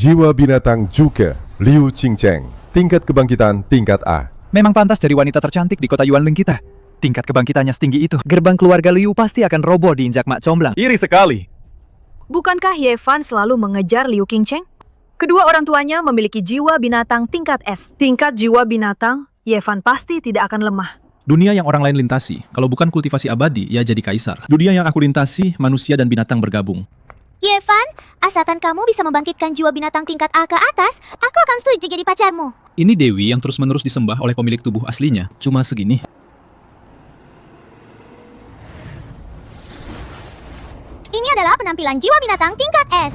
Jiwa binatang juga Liu Qingcheng, tingkat kebangkitan tingkat A. Memang pantas dari wanita tercantik di kota Yuanling kita. Tingkat kebangkitannya setinggi itu. Gerbang keluarga Liu pasti akan roboh diinjak Mak Comblang. Iri sekali. Bukankah Ye Fan selalu mengejar Liu Qingcheng? Kedua orang tuanya memiliki jiwa binatang tingkat S. Tingkat jiwa binatang, Ye Fan pasti tidak akan lemah. Dunia yang orang lain lintasi, kalau bukan kultivasi abadi, ya jadi kaisar. Dunia yang aku lintasi, manusia dan binatang bergabung. Ye Fan, asalkan kamu bisa membangkitkan jiwa binatang tingkat A ke atas, aku akan setuju jadi pacarmu. Ini Dewi yang terus-menerus disembah oleh pemilik tubuh aslinya. Cuma segini. Ini adalah penampilan jiwa binatang tingkat S.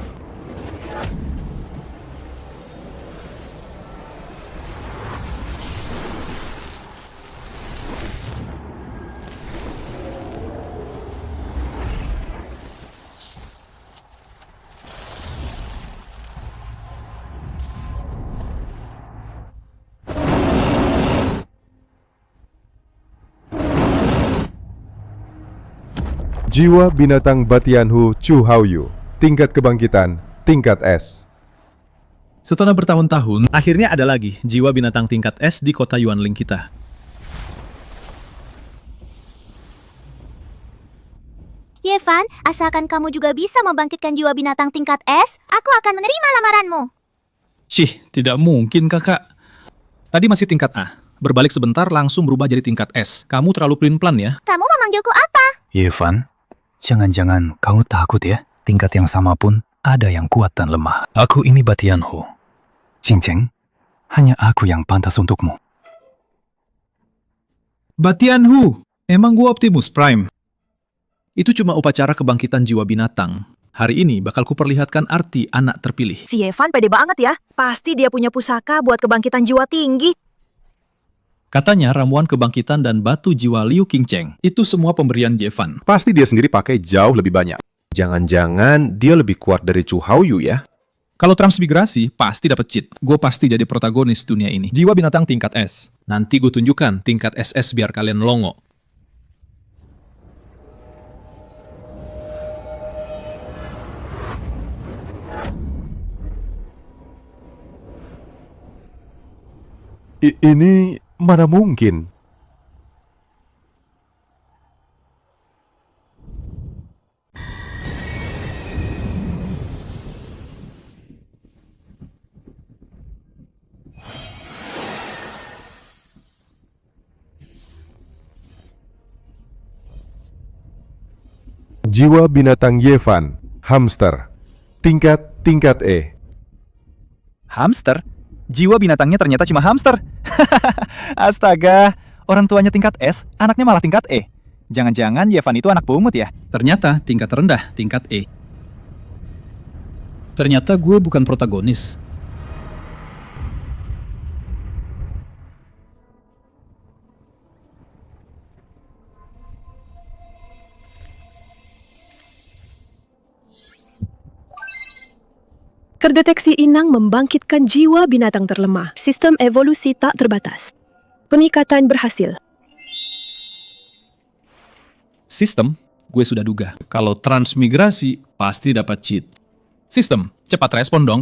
Jiwa binatang Batianhu Chu Haoyu, tingkat kebangkitan tingkat S. Setelah bertahun-tahun, akhirnya ada lagi jiwa binatang tingkat S di kota Yuanling kita. Ye Fan, asalkan kamu juga bisa membangkitkan jiwa binatang tingkat S, aku akan menerima lamaranmu. Cih, tidak mungkin kakak. Tadi masih tingkat A. Berbalik sebentar langsung berubah jadi tingkat S. Kamu terlalu pelin-pelan ya. Kamu memanggilku apa? Ye Fan, jangan-jangan kamu takut ya? Tingkat yang sama pun ada yang kuat dan lemah. Aku ini Batianhu. Qingcheng, hanya aku yang pantas untukmu. Batianhu, emang gua Optimus Prime. Itu cuma upacara kebangkitan jiwa binatang. Hari ini bakal kuperlihatkan arti anak terpilih. Si Ye Fan pede banget ya. Pasti dia punya pusaka buat kebangkitan jiwa tinggi. Katanya ramuan kebangkitan dan batu jiwa Liu Qingcheng. Itu semua pemberian Ye Fan. Pasti dia sendiri pakai jauh lebih banyak. Jangan-jangan dia lebih kuat dari Chu Haoyu ya? Kalau transmigrasi, pasti dapat cheat. Gue pasti jadi protagonis dunia ini. Jiwa binatang tingkat S. Nanti gue tunjukkan tingkat SS biar kalian longo. Ini mana mungkin? Jiwa binatang Ye Fan, hamster, tingkat E. Hamster? Jiwa binatangnya ternyata cuma hamster. Astaga, orang tuanya tingkat S, anaknya malah tingkat E. Jangan-jangan Ye Fan itu anak pungut ya? Ternyata tingkat rendah, tingkat E. Ternyata gue bukan protagonis. Terdeteksi inang membangkitkan jiwa binatang terlemah. Sistem evolusi tak terbatas. Pengikatan berhasil. Sistem, gue sudah duga. Kalau transmigrasi, pasti dapat cheat. Sistem, cepat respon dong.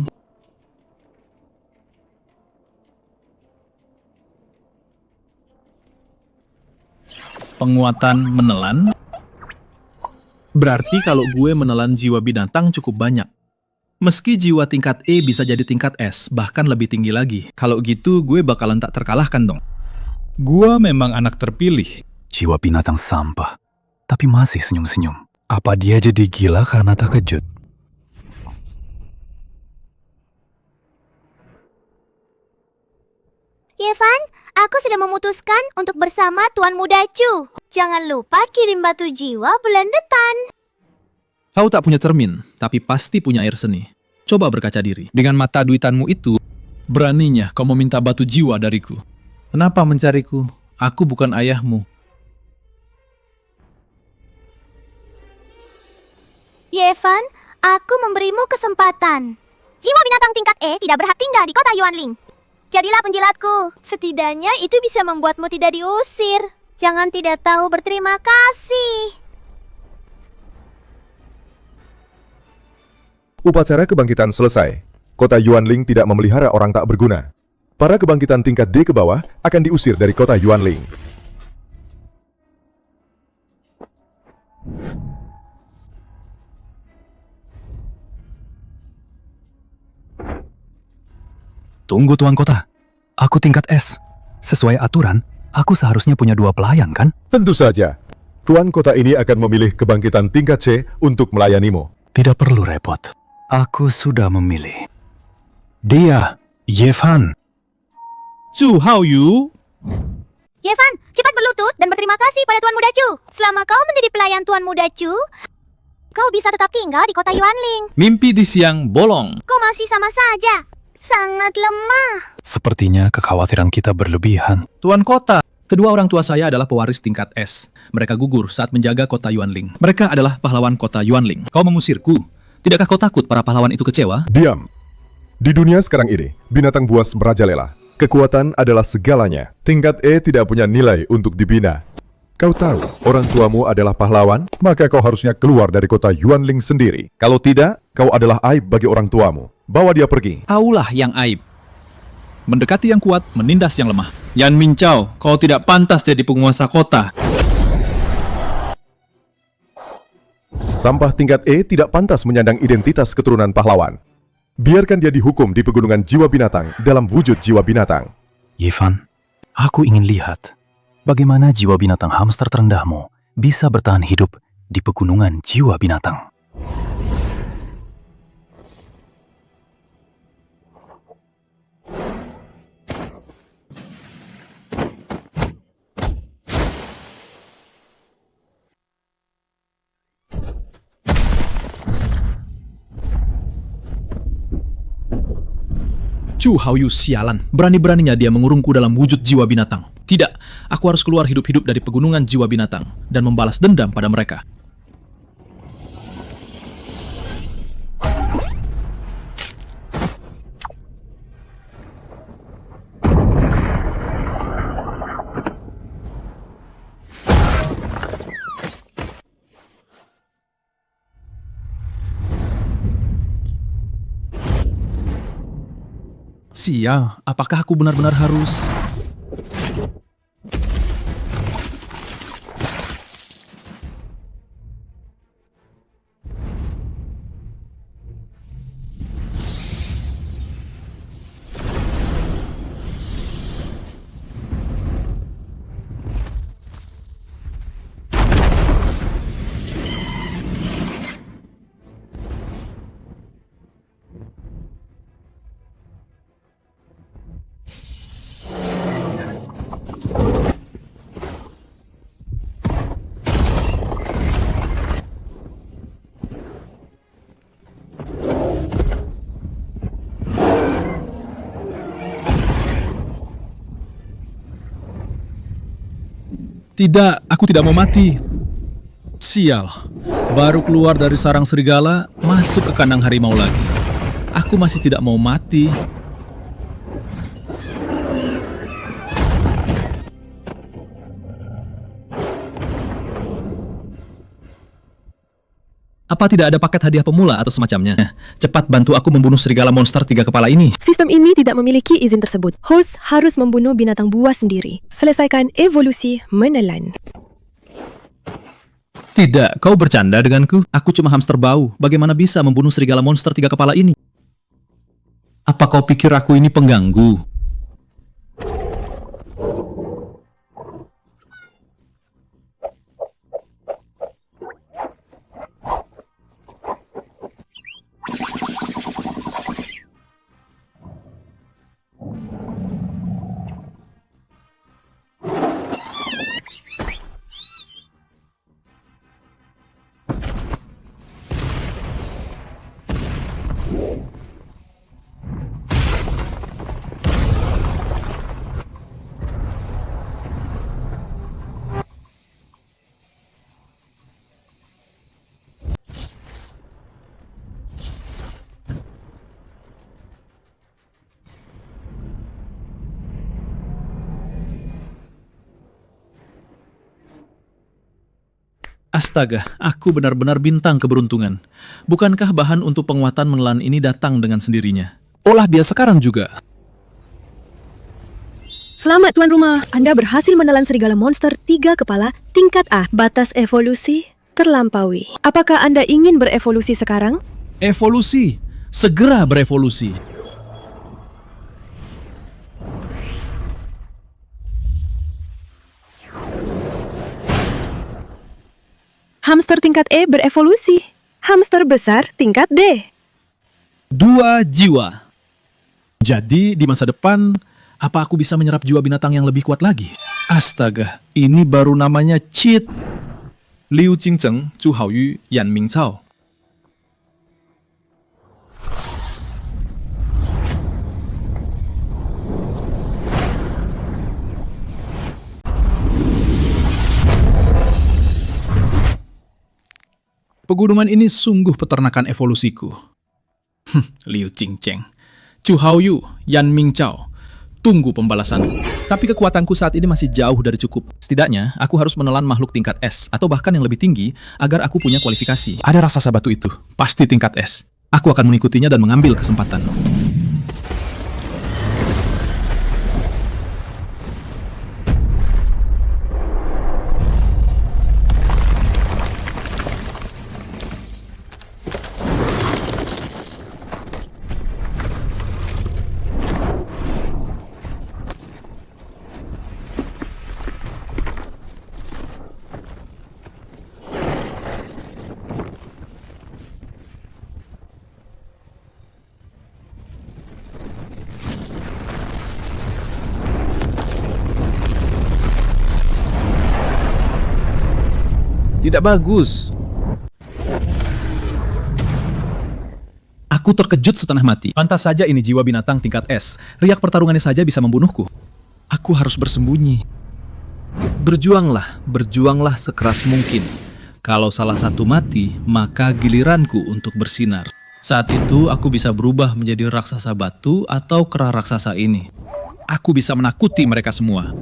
Penguatan menelan. Berarti kalau gue menelan jiwa binatang cukup banyak. Meski jiwa tingkat E bisa jadi tingkat S, bahkan lebih tinggi lagi. Kalau gitu, gue bakalan tak terkalahkan dong. Gue memang anak terpilih. Jiwa binatang sampah, tapi masih senyum-senyum. Apa dia jadi gila karena terkejut? Ye Fan, aku sudah memutuskan untuk bersama Tuan Muda Chu. Jangan lupa kirim batu jiwa bulan depan. Kau tak punya cermin, tapi pasti punya air seni. Coba berkaca diri. Dengan mata duitanmu itu, beraninya kau meminta batu jiwa dariku. Kenapa mencariku? Aku bukan ayahmu. Ye Fan, aku memberimu kesempatan. Jiwa binatang tingkat E tidak berhak tinggal di kota Yuanling. Jadilah penjilatku. Setidaknya itu bisa membuatmu tidak diusir. Jangan tidak tahu berterima kasih. Upacara kebangkitan selesai. Kota Yuanling tidak memelihara orang tak berguna. Para kebangkitan tingkat D ke bawah akan diusir dari kota Yuanling. Tunggu Tuan Kota, aku tingkat S. Sesuai aturan, aku seharusnya punya 2 pelayan kan? Tentu saja. Tuan kota ini akan memilih kebangkitan tingkat C untuk melayanimu. Tidak perlu repot. Aku sudah memilih. Dia, Yefan. Chu Haoyu, Yevan, cepat berlutut dan berterima kasih pada Tuan Muda Chu. Selama kau menjadi pelayan Tuan Muda Chu, kau bisa tetap tinggal di kota Yuanling. mimpi di siang bolong. Kau masih sama saja. Sangat lemah. Sepertinya kekhawatiran kita berlebihan. Tuan Kota, kedua orang tua saya adalah pewaris tingkat S. Mereka gugur saat menjaga kota Yuanling. Mereka adalah pahlawan kota Yuanling. Kau mengusirku. Tidakkah kau takut para pahlawan itu kecewa? Diam. Di dunia sekarang ini, binatang buas merajalela. Kekuatan adalah segalanya. Tingkat E tidak punya nilai untuk dibina. Kau tahu, orang tuamu adalah pahlawan, maka kau harusnya keluar dari kota Yuanling sendiri. Kalau tidak, kau adalah aib bagi orang tuamu. Bawa dia pergi. Kaulah yang aib. Mendekati yang kuat, menindas yang lemah. Yan Minchao, kau tidak pantas jadi penguasa kota. Sampah tingkat E tidak pantas menyandang identitas keturunan pahlawan. Biarkan dia dihukum di pegunungan jiwa binatang dalam wujud jiwa binatang. Yefan, aku ingin lihat bagaimana jiwa binatang hamster terendahmu bisa bertahan hidup di pegunungan jiwa binatang. Chu Haoyu sialan, berani-beraninya dia mengurungku dalam wujud jiwa binatang. Tidak, aku harus keluar hidup-hidup dari pegunungan jiwa binatang dan membalas dendam pada mereka. Sial, apakah aku benar-benar harus... Tidak, aku tidak mau mati. Sial, baru keluar dari sarang serigala, masuk ke kandang harimau lagi. Aku masih tidak mau mati. Apa tidak ada paket hadiah pemula atau semacamnya? Cepat bantu aku membunuh serigala monster 3 kepala ini. Sistem ini tidak memiliki izin tersebut. Host harus membunuh binatang buas sendiri. Selesaikan evolusi menelan. Tidak, kau bercanda denganku. Aku cuma hamster bau. Bagaimana bisa membunuh serigala monster 3 kepala ini? Apa kau pikir aku ini pengganggu? Astaga, aku benar-benar bintang keberuntungan. Bukankah bahan untuk penguatan menelan ini datang dengan sendirinya? Olah dia sekarang juga. Selamat tuan rumah, Anda berhasil menelan serigala monster 3 kepala tingkat A. Batas evolusi terlampaui. Apakah Anda ingin berevolusi sekarang? Evolusi. Segera berevolusi. Hamster tingkat E berevolusi. Hamster besar tingkat D. 2 jiwa. Jadi di masa depan, apa aku bisa menyerap jiwa binatang yang lebih kuat lagi? Astaga, ini baru namanya cheat. Liu Jingzheng, Zhu Haoyu, Yan Mingcao. Pegunungan ini sungguh peternakan evolusiku. Liu Jingzheng, Zhu Haoyu, Yan Mingcao. Tunggu pembalasanku. Tapi kekuatanku saat ini masih jauh dari cukup. Setidaknya, aku harus menelan makhluk tingkat S atau bahkan yang lebih tinggi agar aku punya kualifikasi. Ada raksasa batu itu, pasti tingkat S. Aku akan mengikutinya dan mengambil kesempatan. Tidak bagus. Aku terkejut setengah mati. Pantas saja ini jiwa binatang tingkat S. Riak pertarungannya saja bisa membunuhku. Aku harus bersembunyi. Berjuanglah sekeras mungkin. Kalau salah satu mati, maka giliranku untuk bersinar. Saat itu aku bisa berubah menjadi raksasa batu atau kera raksasa ini. Aku bisa menakuti mereka semua.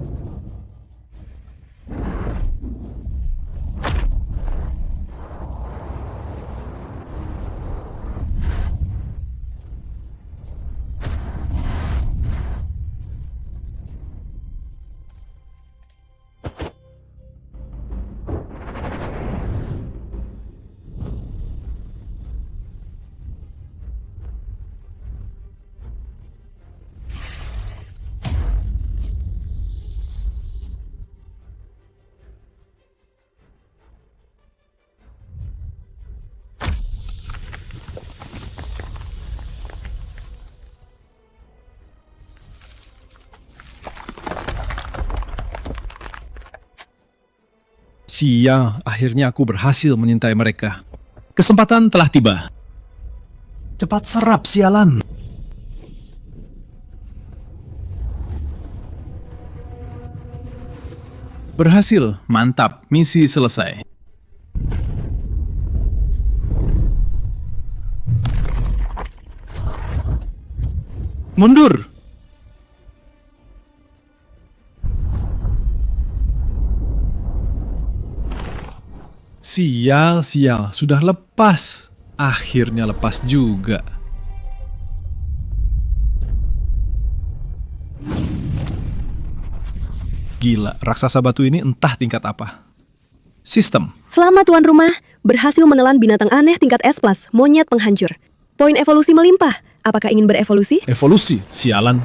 Sial, akhirnya aku berhasil menyintai mereka. Kesempatan telah tiba. Cepat serap, sialan. Berhasil, mantap, misi selesai. Mundur! Sial, sudah lepas. Akhirnya lepas juga. Gila, raksasa batu ini entah tingkat apa. Sistem. Selamat tuan rumah, berhasil menelan binatang aneh tingkat S+, monyet penghancur. Poin evolusi melimpah. Apakah ingin berevolusi? Evolusi, sialan.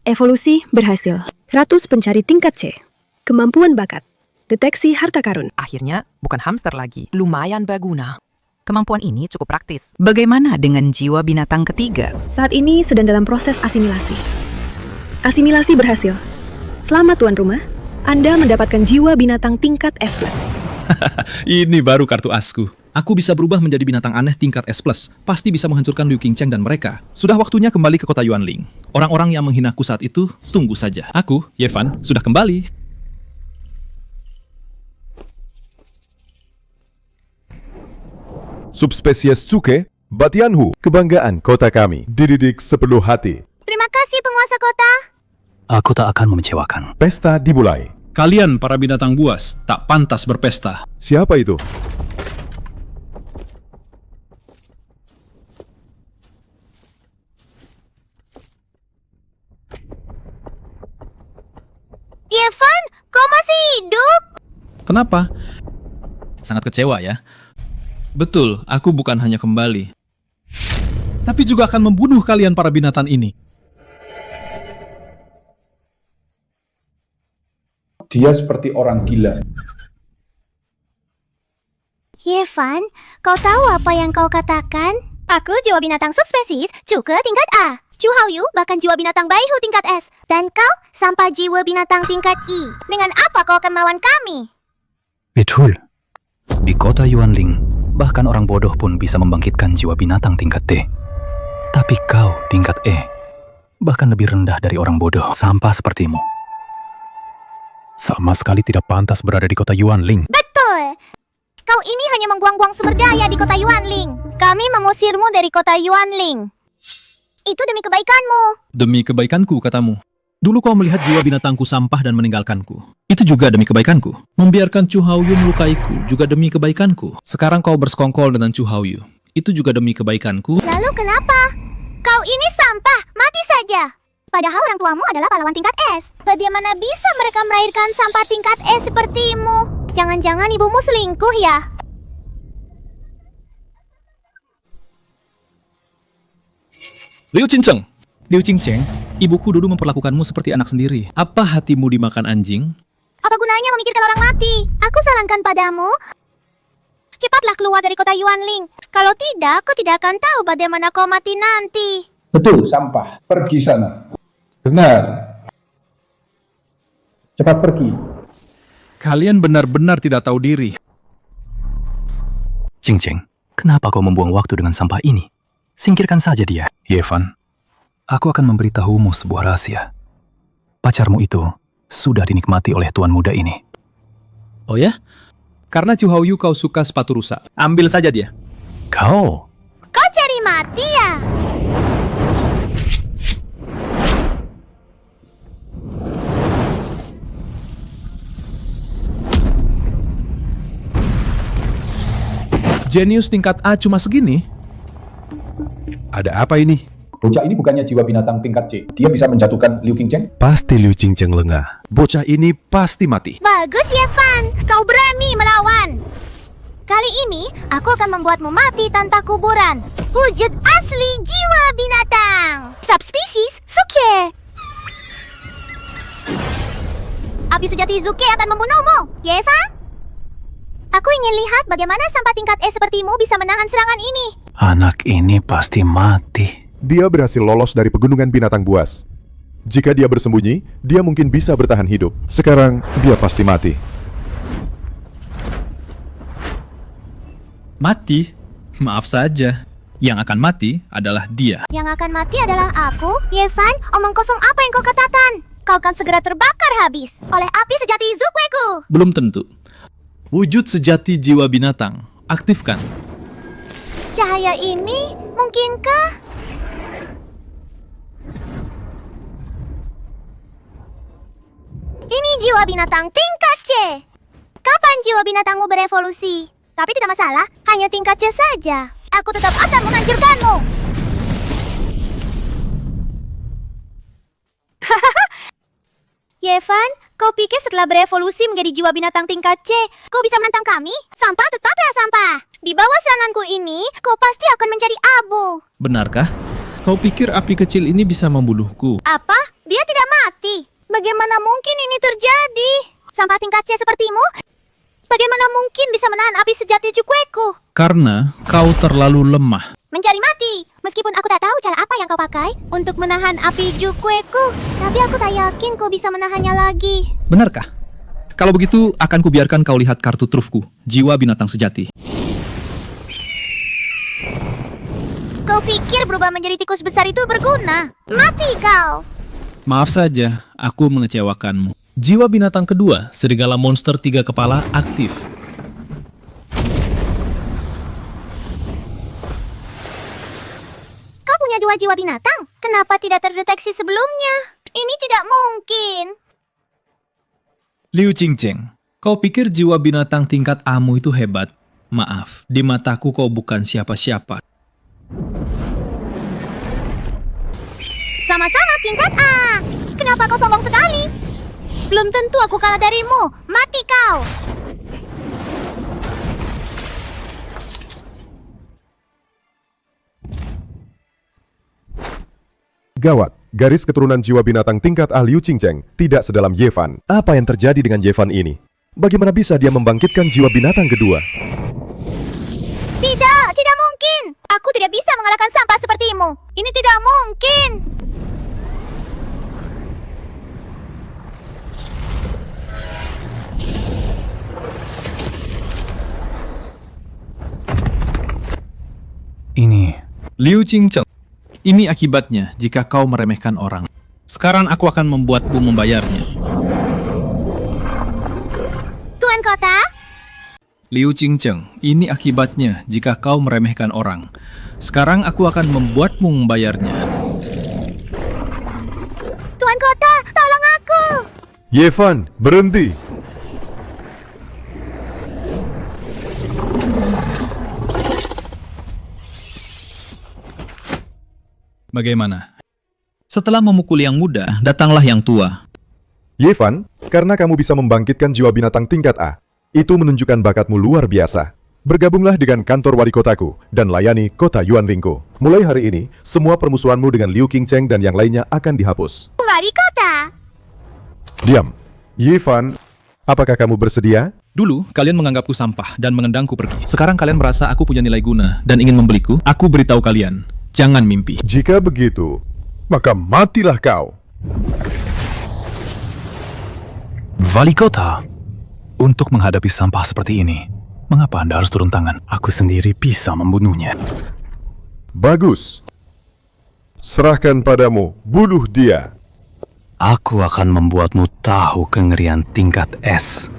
Evolusi berhasil. Ratus pencari tingkat C. Kemampuan bakat. Deteksi harta karun. Akhirnya, bukan hamster lagi. Lumayan berguna. Kemampuan ini cukup praktis. Bagaimana dengan jiwa binatang ketiga? Saat ini sedang dalam proses asimilasi. Asimilasi berhasil. Selamat tuan rumah. Anda mendapatkan jiwa binatang tingkat S+. Ini baru kartu asku. Aku bisa berubah menjadi binatang aneh tingkat S+. Pasti bisa menghancurkan Liu Qingcheng dan mereka. Sudah waktunya kembali ke kota Yuanling. Orang-orang yang menghinaku saat itu, tunggu saja. Aku, Yevan, sudah kembali. Subspesies Tsuke, Batianhu, kebanggaan kota kami, dididik sepenuh hati. Terima kasih penguasa kota. Aku tak akan mengecewakan. Pesta dimulai. Kalian para binatang buas tak pantas berpesta. Siapa itu? Yevan, kau masih hidup? Kenapa? Sangat kecewa ya. Betul, aku bukan hanya kembali, tapi juga akan membunuh kalian para binatang ini. Dia seperti orang gila. Yevan, kau tahu apa yang kau katakan? Aku jiwa binatang subspesies Cuke tingkat A. Chu Haoyu bahkan jiwa binatang Baihu tingkat S. Dan kau sampah jiwa binatang tingkat I. Dengan apa kau akan melawan kami? Betul. Di kota Yuanling, bahkan orang bodoh pun bisa membangkitkan jiwa binatang tingkat T. Tapi kau tingkat E, bahkan lebih rendah dari orang bodoh, sampah sepertimu. Sama sekali tidak pantas berada di kota Yuanling. Betul! Kau ini hanya membuang-buang sumber daya di kota Yuanling. Kami mengusirmu dari kota Yuanling. Itu demi kebaikanmu. Demi kebaikanku, katamu. Dulu kau melihat jiwa binatangku sampah dan meninggalkanku. Itu juga demi kebaikanku. Membiarkan Chu Haoyu melukaiku juga demi kebaikanku. Sekarang kau bersekongkol dengan Chu Haoyu. Itu juga demi kebaikanku. Lalu kenapa? Kau ini sampah, mati saja. Padahal orang tuamu adalah pahlawan tingkat S. Bagaimana bisa mereka melahirkan sampah tingkat S sepertimu? Jangan-jangan ibumu selingkuh ya? Liu Qingcheng. Liu Qingcheng, ibuku dulu memperlakukanmu seperti anak sendiri. Apa hatimu dimakan anjing? Apa gunanya memikirkan orang mati? Aku sarankan padamu, cepatlah keluar dari kota Yuanling. Kalau tidak, kau tidak akan tahu bagaimana kau mati nanti. Betul, sampah. Pergi sana. Benar. Cepat pergi. Kalian benar-benar tidak tahu diri. Qingcheng, kenapa kau membuang waktu dengan sampah ini? Singkirkan saja dia. Yevan, aku akan memberitahumu sebuah rahasia. Pacarmu itu sudah dinikmati oleh tuan muda ini. Oh ya? Karena Chu Haoyu kau suka sepatu rusak. Ambil saja dia. Kau? Kau cari mati ya? Jenius tingkat A cuma segini? Ada apa ini? Bocah ini bukannya jiwa binatang tingkat C. Dia bisa menjatuhkan Liu Qingcheng? Pasti Liu Qingcheng lengah. Bocah ini pasti mati. Bagus, Yevan. Kau berani melawan. Kali ini, aku akan membuatmu mati tanpa kuburan. Wujud asli jiwa binatang. Subspesies Zuke. Api sejati Zuke akan membunuhmu, Yevan. Aku ingin lihat bagaimana sampah tingkat E sepertimu bisa menahan serangan ini. Anak ini pasti mati. Dia berhasil lolos dari pegunungan binatang buas. Jika dia bersembunyi, dia mungkin bisa bertahan hidup. Sekarang, dia pasti mati. Mati? Maaf saja. Yang akan mati adalah dia. Yang akan mati adalah aku. Yevan, omong kosong apa yang kau katakan? Kau akan segera terbakar habis oleh api sejati Zukueku. Belum tentu. Wujud sejati jiwa binatang. Aktifkan. Cahaya ini mungkinkah? Ini jiwa binatang tingkat C. Kapan jiwa binatangmu berevolusi? Tapi tidak masalah, hanya tingkat C saja. Aku tetap akan menghancurkanmu. Yevan, kau pikir setelah berevolusi menjadi jiwa binatang tingkat C, kau bisa menantang kami? Sampah tetaplah sampah. Di bawah seranganku ini, kau pasti akan menjadi abu. Benarkah? Kau pikir api kecil ini bisa membunuhku? Apa? Dia tidak mati. Bagaimana mungkin ini terjadi? Sampah tingkat C sepertimu, bagaimana mungkin bisa menahan api sejati Zukueku? Karena kau terlalu lemah. Mencari mati. Meskipun aku tak tahu cara apa yang kau pakai untuk menahan api Zukueku, tapi aku tak yakin kau bisa menahannya lagi. Benarkah? Kalau begitu, akan kubiarkan kau lihat kartu trufku, jiwa binatang sejati. Kau pikir berubah menjadi tikus besar itu berguna? Mati kau! Maaf saja, aku mengecewakanmu. Jiwa binatang kedua, serigala monster 3 kepala, aktif. Kau punya 2 jiwa binatang? Kenapa tidak terdeteksi sebelumnya? Ini tidak mungkin. Liu Qingcheng, kau pikir jiwa binatang tingkat A-mu itu hebat? Maaf, di mataku kau bukan siapa-siapa. Sama-sama tingkat A. Kenapa kau sombong sekali? Belum tentu aku kalah darimu. Mati kau. Gawat, garis keturunan jiwa binatang tingkat A Liu Qingcheng tidak sedalam Ye-Fan. Apa yang terjadi dengan Ye-Fan ini? Bagaimana bisa dia membangkitkan jiwa binatang kedua? Tidak, tidak mungkin. Aku tidak bisa mengalahkan sampah sepertimu. Ini tidak mungkin. Ini Liu Qingcheng, ini akibatnya jika kau meremehkan orang. Sekarang aku akan membuatmu membayarnya. Tuan Kota, Liu Qingcheng, ini akibatnya jika kau meremehkan orang. Sekarang aku akan membuatmu membayarnya. Tuan Kota, tolong aku. Ye-Fan, berhenti! Bagaimana? Setelah memukul yang muda, datanglah yang tua. Ye-Fan, karena kamu bisa membangkitkan jiwa binatang tingkat A, itu menunjukkan bakatmu luar biasa. Bergabunglah dengan kantor wali kotaku dan layani kota Yuanlingku. Mulai hari ini, semua permusuhanmu dengan Liu Qingcheng dan yang lainnya akan dihapus. Wali Kota. Diam. Ye-Fan, apakah kamu bersedia? Dulu, kalian menganggapku sampah dan mengendangku pergi. Sekarang kalian merasa aku punya nilai guna dan ingin membeliku? Aku beritahu kalian, jangan mimpi. Jika begitu, maka matilah kau. Wali Kota. Untuk menghadapi sampah seperti ini, mengapa Anda harus turun tangan? Aku sendiri bisa membunuhnya. Bagus. Serahkan padamu, bunuh dia. Aku akan membuatmu tahu kengerian tingkat S.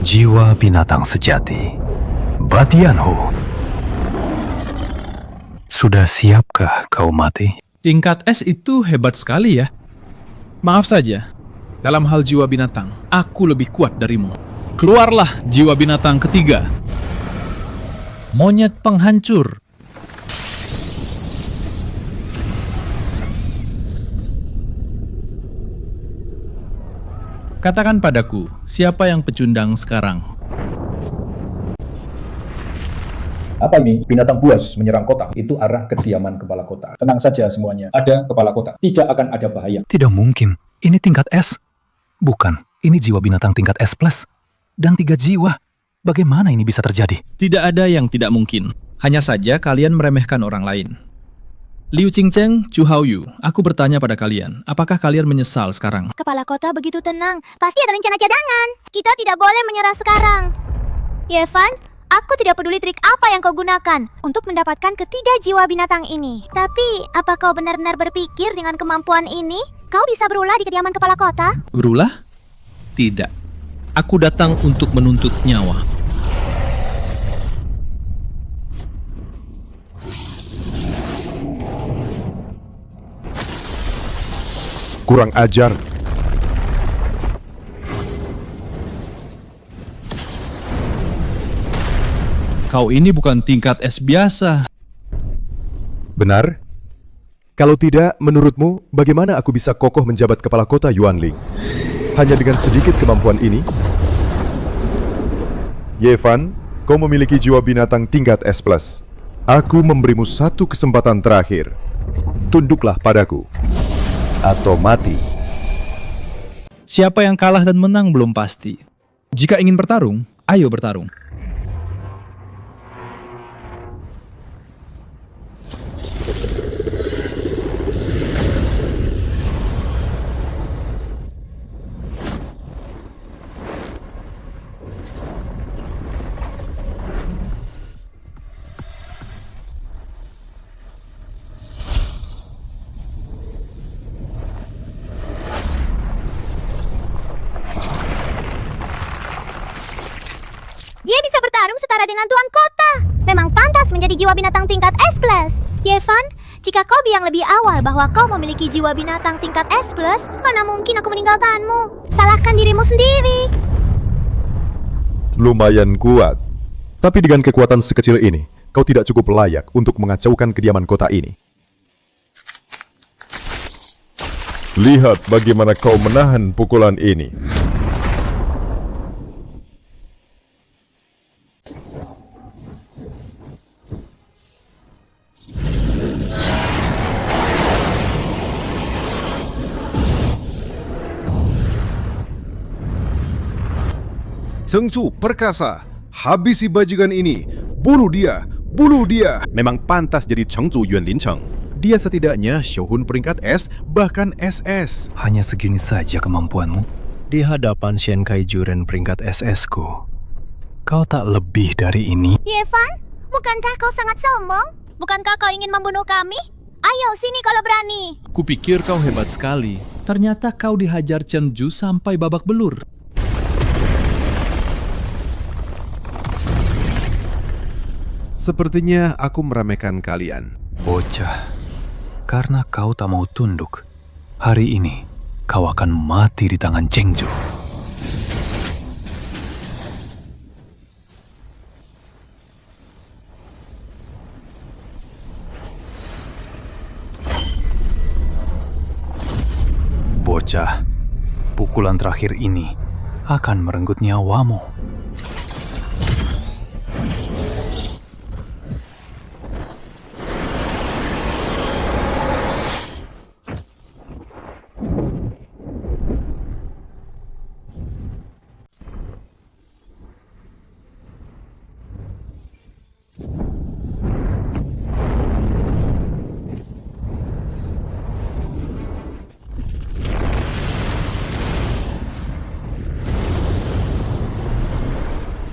Jiwa binatang sejati. Batianhu. Sudah siapkah kau mati? Tingkat S itu hebat sekali ya. Maaf saja, dalam hal jiwa binatang, aku lebih kuat darimu. Keluarlah jiwa binatang ketiga. Monyet penghancur. Katakan padaku, siapa yang pecundang sekarang? Apa ini? Binatang buas menyerang kota. Itu arah kediaman kepala kota. Tenang saja semuanya. Ada kepala kota. Tidak akan ada bahaya. Tidak mungkin. Ini tingkat S. Bukan. Ini jiwa binatang tingkat S+. Dan 3 jiwa. Bagaimana ini bisa terjadi? Tidak ada yang tidak mungkin. Hanya saja kalian meremehkan orang lain. Liu Qingcheng, Chu Haoyu, aku bertanya pada kalian, apakah kalian menyesal sekarang? Kepala kota begitu tenang. Pasti ada rencana cadangan. Kita tidak boleh menyerah sekarang. Ye-Fan, aku tidak peduli trik apa yang kau gunakan untuk mendapatkan ketiga jiwa binatang ini. Tapi, apa kau benar-benar berpikir dengan kemampuan ini, kau bisa berulah di kediaman kepala kota? Berulah? Tidak. Aku datang untuk menuntut nyawa. Kurang ajar. Kau ini bukan tingkat S biasa. Benar? Kalau tidak, menurutmu, bagaimana aku bisa kokoh menjabat kepala kota Yuanling? Hanya dengan sedikit kemampuan ini? Ye-Fan, kau memiliki jiwa binatang tingkat S+. Aku memberimu satu kesempatan terakhir. Tunduklah padaku. Atau mati. Siapa yang kalah dan menang belum pasti. Jika ingin bertarung, ayo bertarung. Dia bisa bertarung setara dengan Tuan Kota. Memang pantas menjadi jiwa binatang tingkat S+. Ye-Fan, jika kau bilang lebih awal bahwa kau memiliki jiwa binatang tingkat S+, mana mungkin aku meninggalkanmu? Salahkan dirimu sendiri. Lumayan kuat. Tapi dengan kekuatan sekecil ini, kau tidak cukup layak untuk mengacaukan kediaman kota ini. Lihat bagaimana kau menahan pukulan ini. Chengzu perkasa, habisi bajingan ini. Bunuh dia, bunuh dia. Memang pantas jadi Chengzu Yuanlincheng. Dia setidaknya Shohun peringkat S, bahkan SS. Hanya segini saja kemampuanmu? Di hadapan Shenkai Juren peringkat SS-ku, kau tak lebih dari ini. Yevan, bukankah kau sangat sombong? Bukankah kau ingin membunuh kami? Ayo sini kalau berani. Kupikir kau hebat sekali. Ternyata kau dihajar Chen Ju sampai babak belur. Sepertinya aku meremehkan kalian. Bocah, karena kau tak mau tunduk, hari ini kau akan mati di tangan Chengju. Bocah, pukulan terakhir ini akan merenggut nyawamu.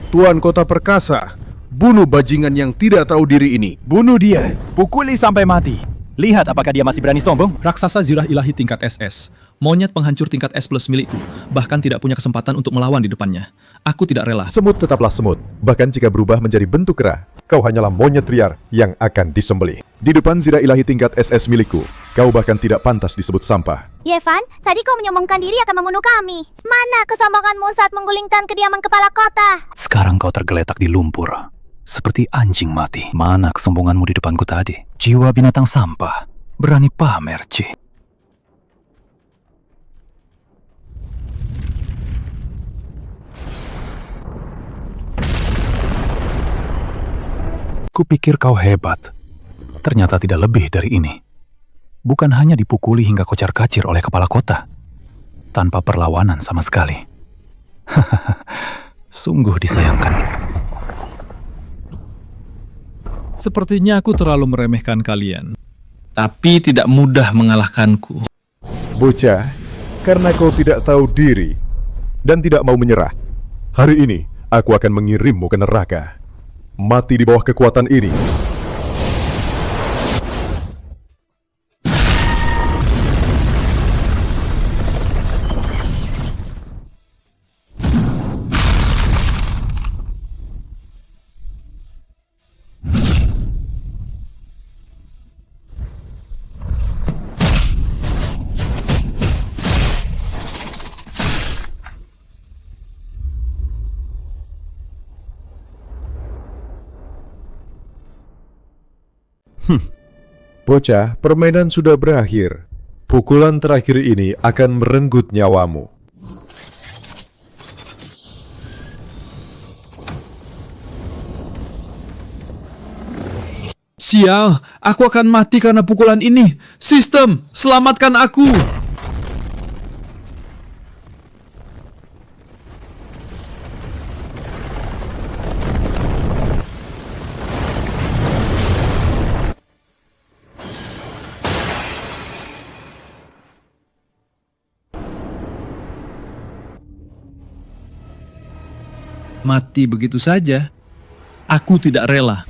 Tuan Kota Perkasa, bunuh bajingan yang tidak tahu diri ini. Bunuh dia, pukuli sampai mati. Lihat apakah dia masih berani sombong. Raksasa zirah ilahi tingkat SS. Monyet penghancur tingkat S+ milikku. Bahkan tidak punya kesempatan untuk melawan di depannya. Aku tidak rela. Semut tetaplah semut, bahkan jika berubah menjadi bentuk kera. Kau hanyalah monyet liar yang akan disembelih. Di depan zirah ilahi tingkat SS milikku, kau bahkan tidak pantas disebut sampah. Yevan, tadi kau menyombongkan diri akan membunuh kami. Mana kesombonganmu saat menggulingkan kediaman kepala kota? Sekarang kau tergeletak di lumpur, seperti anjing mati. Mana kesombonganmu di depanku tadi? Jiwa binatang sampah, berani pamer, Ci. Kupikir kau hebat. Ternyata tidak lebih dari ini. Bukan hanya dipukuli hingga kocar-kacir oleh kepala kota, tanpa perlawanan sama sekali. Sungguh disayangkan. Sepertinya aku terlalu meremehkan kalian. Tapi tidak mudah mengalahkanku. Bocah, karena kau tidak tahu diri dan tidak mau menyerah, hari ini aku akan mengirimmu ke neraka. Mati di bawah kekuatan ini. Bocah, permainan sudah berakhir. Pukulan terakhir ini akan merenggut nyawamu. Sial, aku akan mati karena pukulan ini. Sistem, selamatkan aku! Mati begitu saja? Aku tidak rela.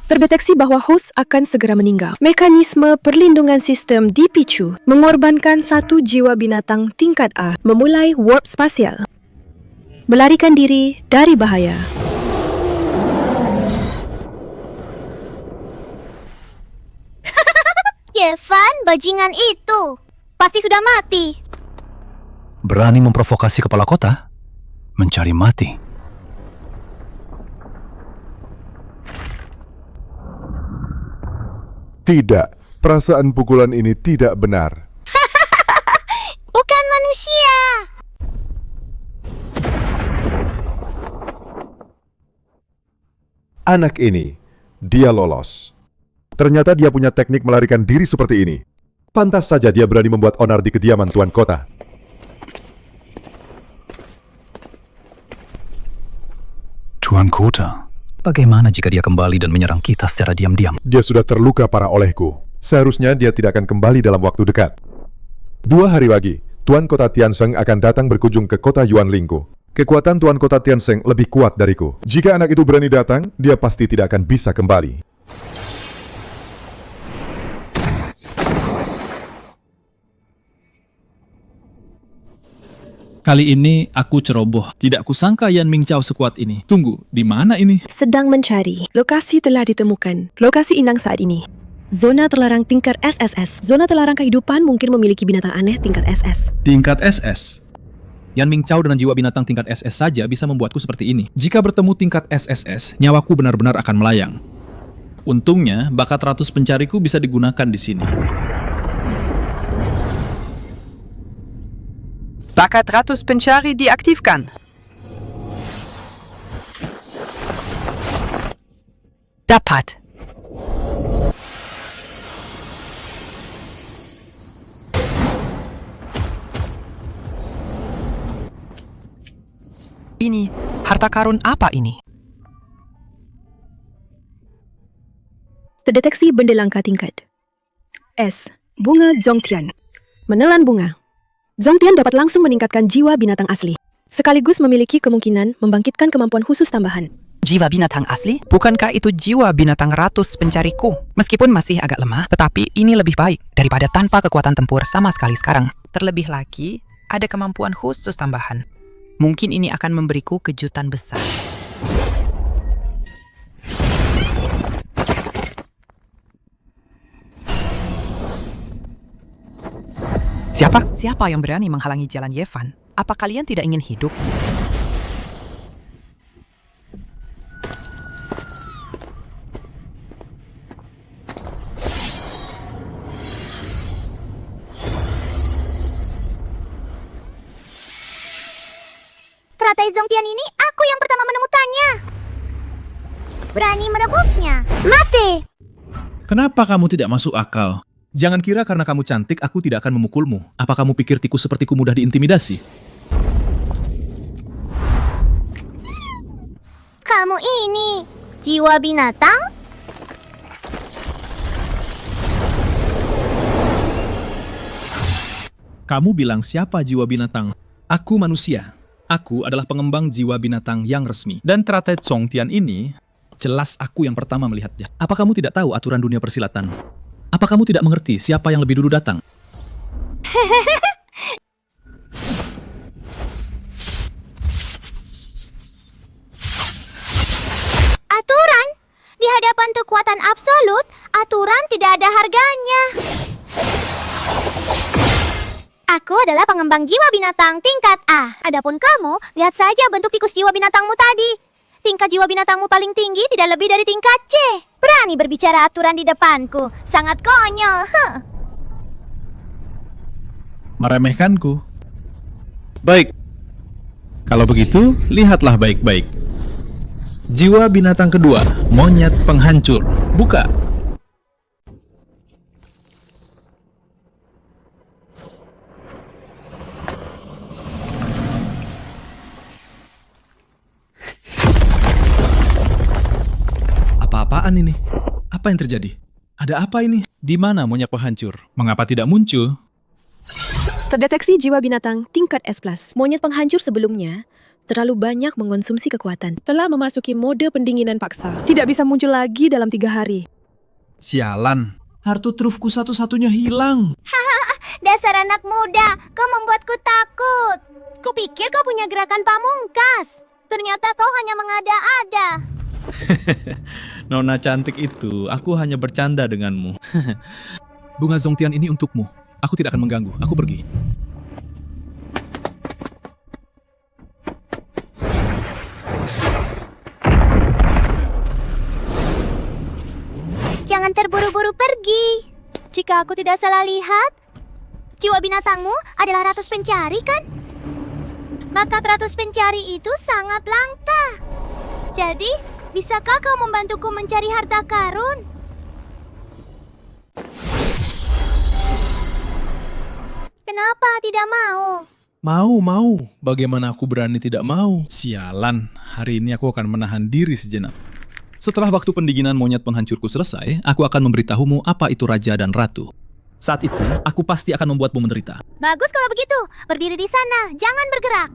Terdeteksi bahwa host akan segera meninggal. Mekanisme perlindungan sistem dipicu, mengorbankan satu jiwa binatang tingkat A, memulai warp spasial. Melarikan diri dari bahaya. Yevan, bajingan itu pasti sudah mati. Berani memprovokasi kepala kota? Mencari mati. Tidak, perasaan pukulan ini tidak benar. Bukan manusia. Anak ini, dia lolos. Ternyata dia punya teknik melarikan diri seperti ini. Pantas saja dia berani membuat onar di kediaman Tuan Kota. Tuan Kota, bagaimana jika dia kembali dan menyerang kita secara diam-diam? Dia sudah terluka parah olehku. Seharusnya dia tidak akan kembali dalam waktu dekat. 2 hari lagi, Tuan Kota Tiansheng akan datang berkunjung ke kota Yuanlingku. Kekuatan Tuan Kota Tiansheng lebih kuat dariku. Jika anak itu berani datang, dia pasti tidak akan bisa kembali. Kali ini aku ceroboh. Tidak kusangka Yan Mingqiao sekuat ini. Tunggu, di mana ini? Sedang mencari. Lokasi telah ditemukan. Lokasi inang saat ini. Zona terlarang tingkat SSS. Zona terlarang kehidupan mungkin memiliki binatang aneh tingkat SS. Tingkat SS. Yan Mingqiao dengan jiwa binatang tingkat SS saja bisa membuatku seperti ini. Jika bertemu tingkat SSS, nyawaku benar-benar akan melayang. Untungnya, bakat 100 pencariku bisa digunakan di sini. Bakat 100 pencari diaktifkan. Dapat. Ini, harta karun apa ini? Terdeteksi benda langka tingkat S. Bunga Zongtian. Menelan bunga. Zongtian dapat langsung meningkatkan jiwa binatang asli, sekaligus memiliki kemungkinan membangkitkan kemampuan khusus tambahan. Jiwa binatang asli? Bukankah itu jiwa binatang 100 pencariku? Meskipun masih agak lemah, tetapi ini lebih baik daripada tanpa kekuatan tempur sama sekali sekarang. Terlebih lagi, ada kemampuan khusus tambahan. Mungkin ini akan memberiku kejutan besar. Siapa yang berani menghalangi jalan Yevan? Apa kalian tidak ingin hidup? Teratai Zongtian ini aku yang pertama menemukannya. Berani merebusnya. Mati! Kenapa kamu tidak masuk akal? Jangan kira karena kamu cantik, aku tidak akan memukulmu. Apa kamu pikir tikus sepertiku mudah diintimidasi? Kamu ini jiwa binatang? Kamu bilang siapa jiwa binatang? Aku manusia. Aku adalah pengembang jiwa binatang yang resmi. Dan teratai Zongtian ini, jelas aku yang pertama melihatnya. Apa kamu tidak tahu aturan dunia persilatan? Apa kamu tidak mengerti siapa yang lebih dulu datang? Aturan? Di hadapan kekuatan absolut, aturan tidak ada harganya. Aku adalah pengembang jiwa binatang tingkat A. Adapun kamu, lihat saja bentuk tikus jiwa binatangmu tadi. Tingkat jiwa binatangmu paling tinggi tidak lebih dari tingkat C. Berani berbicara aturan di depanku. Sangat konyol. Meremehkanku. Baik. Kalau begitu, lihatlah baik-baik. Jiwa binatang kedua, monyet penghancur. Buka. Apa-apaan ini? Apa yang terjadi? Ada apa ini? Di mana monyet penghancur? Mengapa tidak muncul? Terdeteksi jiwa binatang tingkat S+. Monyet penghancur sebelumnya terlalu banyak mengonsumsi kekuatan. Telah memasuki mode pendinginan paksa. Tidak bisa muncul lagi dalam 3 hari. Sialan. Hartu trufku satu-satunya hilang. Dasar anak muda, kau membuatku takut. Kupikir kau punya gerakan pamungkas. Ternyata kau hanya mengada-ada. Nona cantik itu, aku hanya bercanda denganmu. Bunga Zongtian ini untukmu. Aku tidak akan mengganggu, aku pergi. keburu pergi. Jika aku tidak salah lihat, jiwa binatangmu adalah ratus pencari, kan? Maka ratus pencari itu sangat langka. Jadi, bisakah kau membantuku mencari harta karun? Kenapa tidak mau? Mau. Bagaimana aku berani tidak mau? Sialan, hari ini aku akan menahan diri sejenak. Setelah waktu pendinginan monyet penghancurku selesai, aku akan memberitahumu apa itu raja dan ratu. Saat itu, aku pasti akan membuatmu menderita. Bagus kalau begitu. Berdiri di sana, jangan bergerak.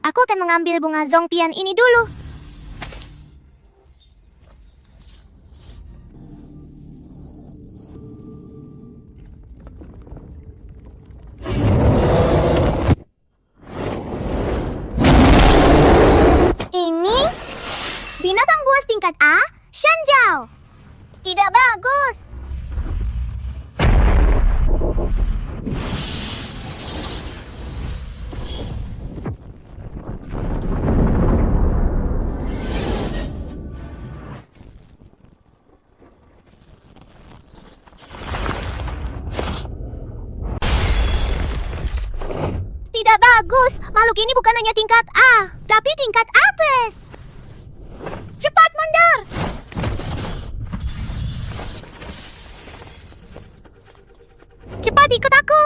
Aku akan mengambil bunga Zongpian ini dulu. Ini binatang buas tingkat A, Shanjiao. Tidak bagus. Tidak bagus. Makhluk ini bukan hanya tingkat A, tapi tingkat A+. Cepat mundur. Cepat ikut aku.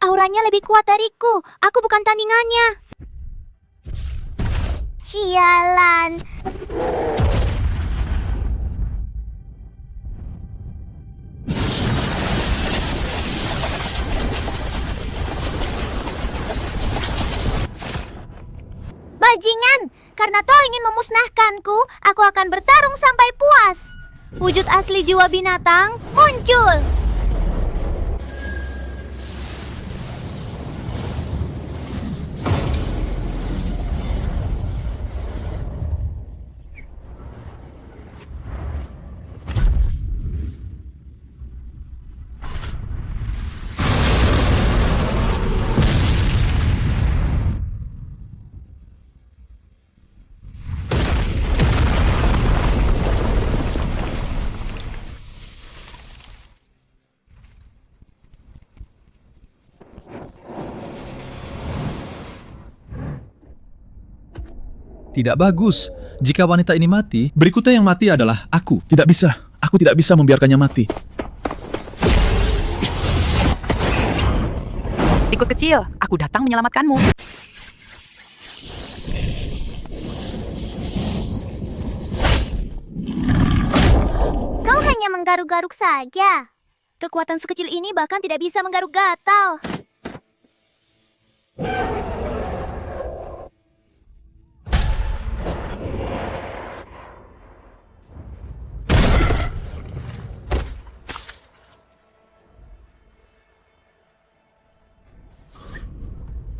Auranya lebih kuat dariku. Aku bukan tandingannya. Sialan. Bajingan, karena kau ingin memusnahkanku, aku akan bertarung sampai puas. Wujud asli jiwa binatang muncul. Tidak bagus. Jika wanita ini mati, berikutnya yang mati adalah aku. Tidak bisa. Aku tidak bisa membiarkannya mati. Tikus kecil, aku datang menyelamatkanmu. Kau hanya menggaruk-garuk saja. Kekuatan sekecil ini bahkan tidak bisa menggaruk gatal.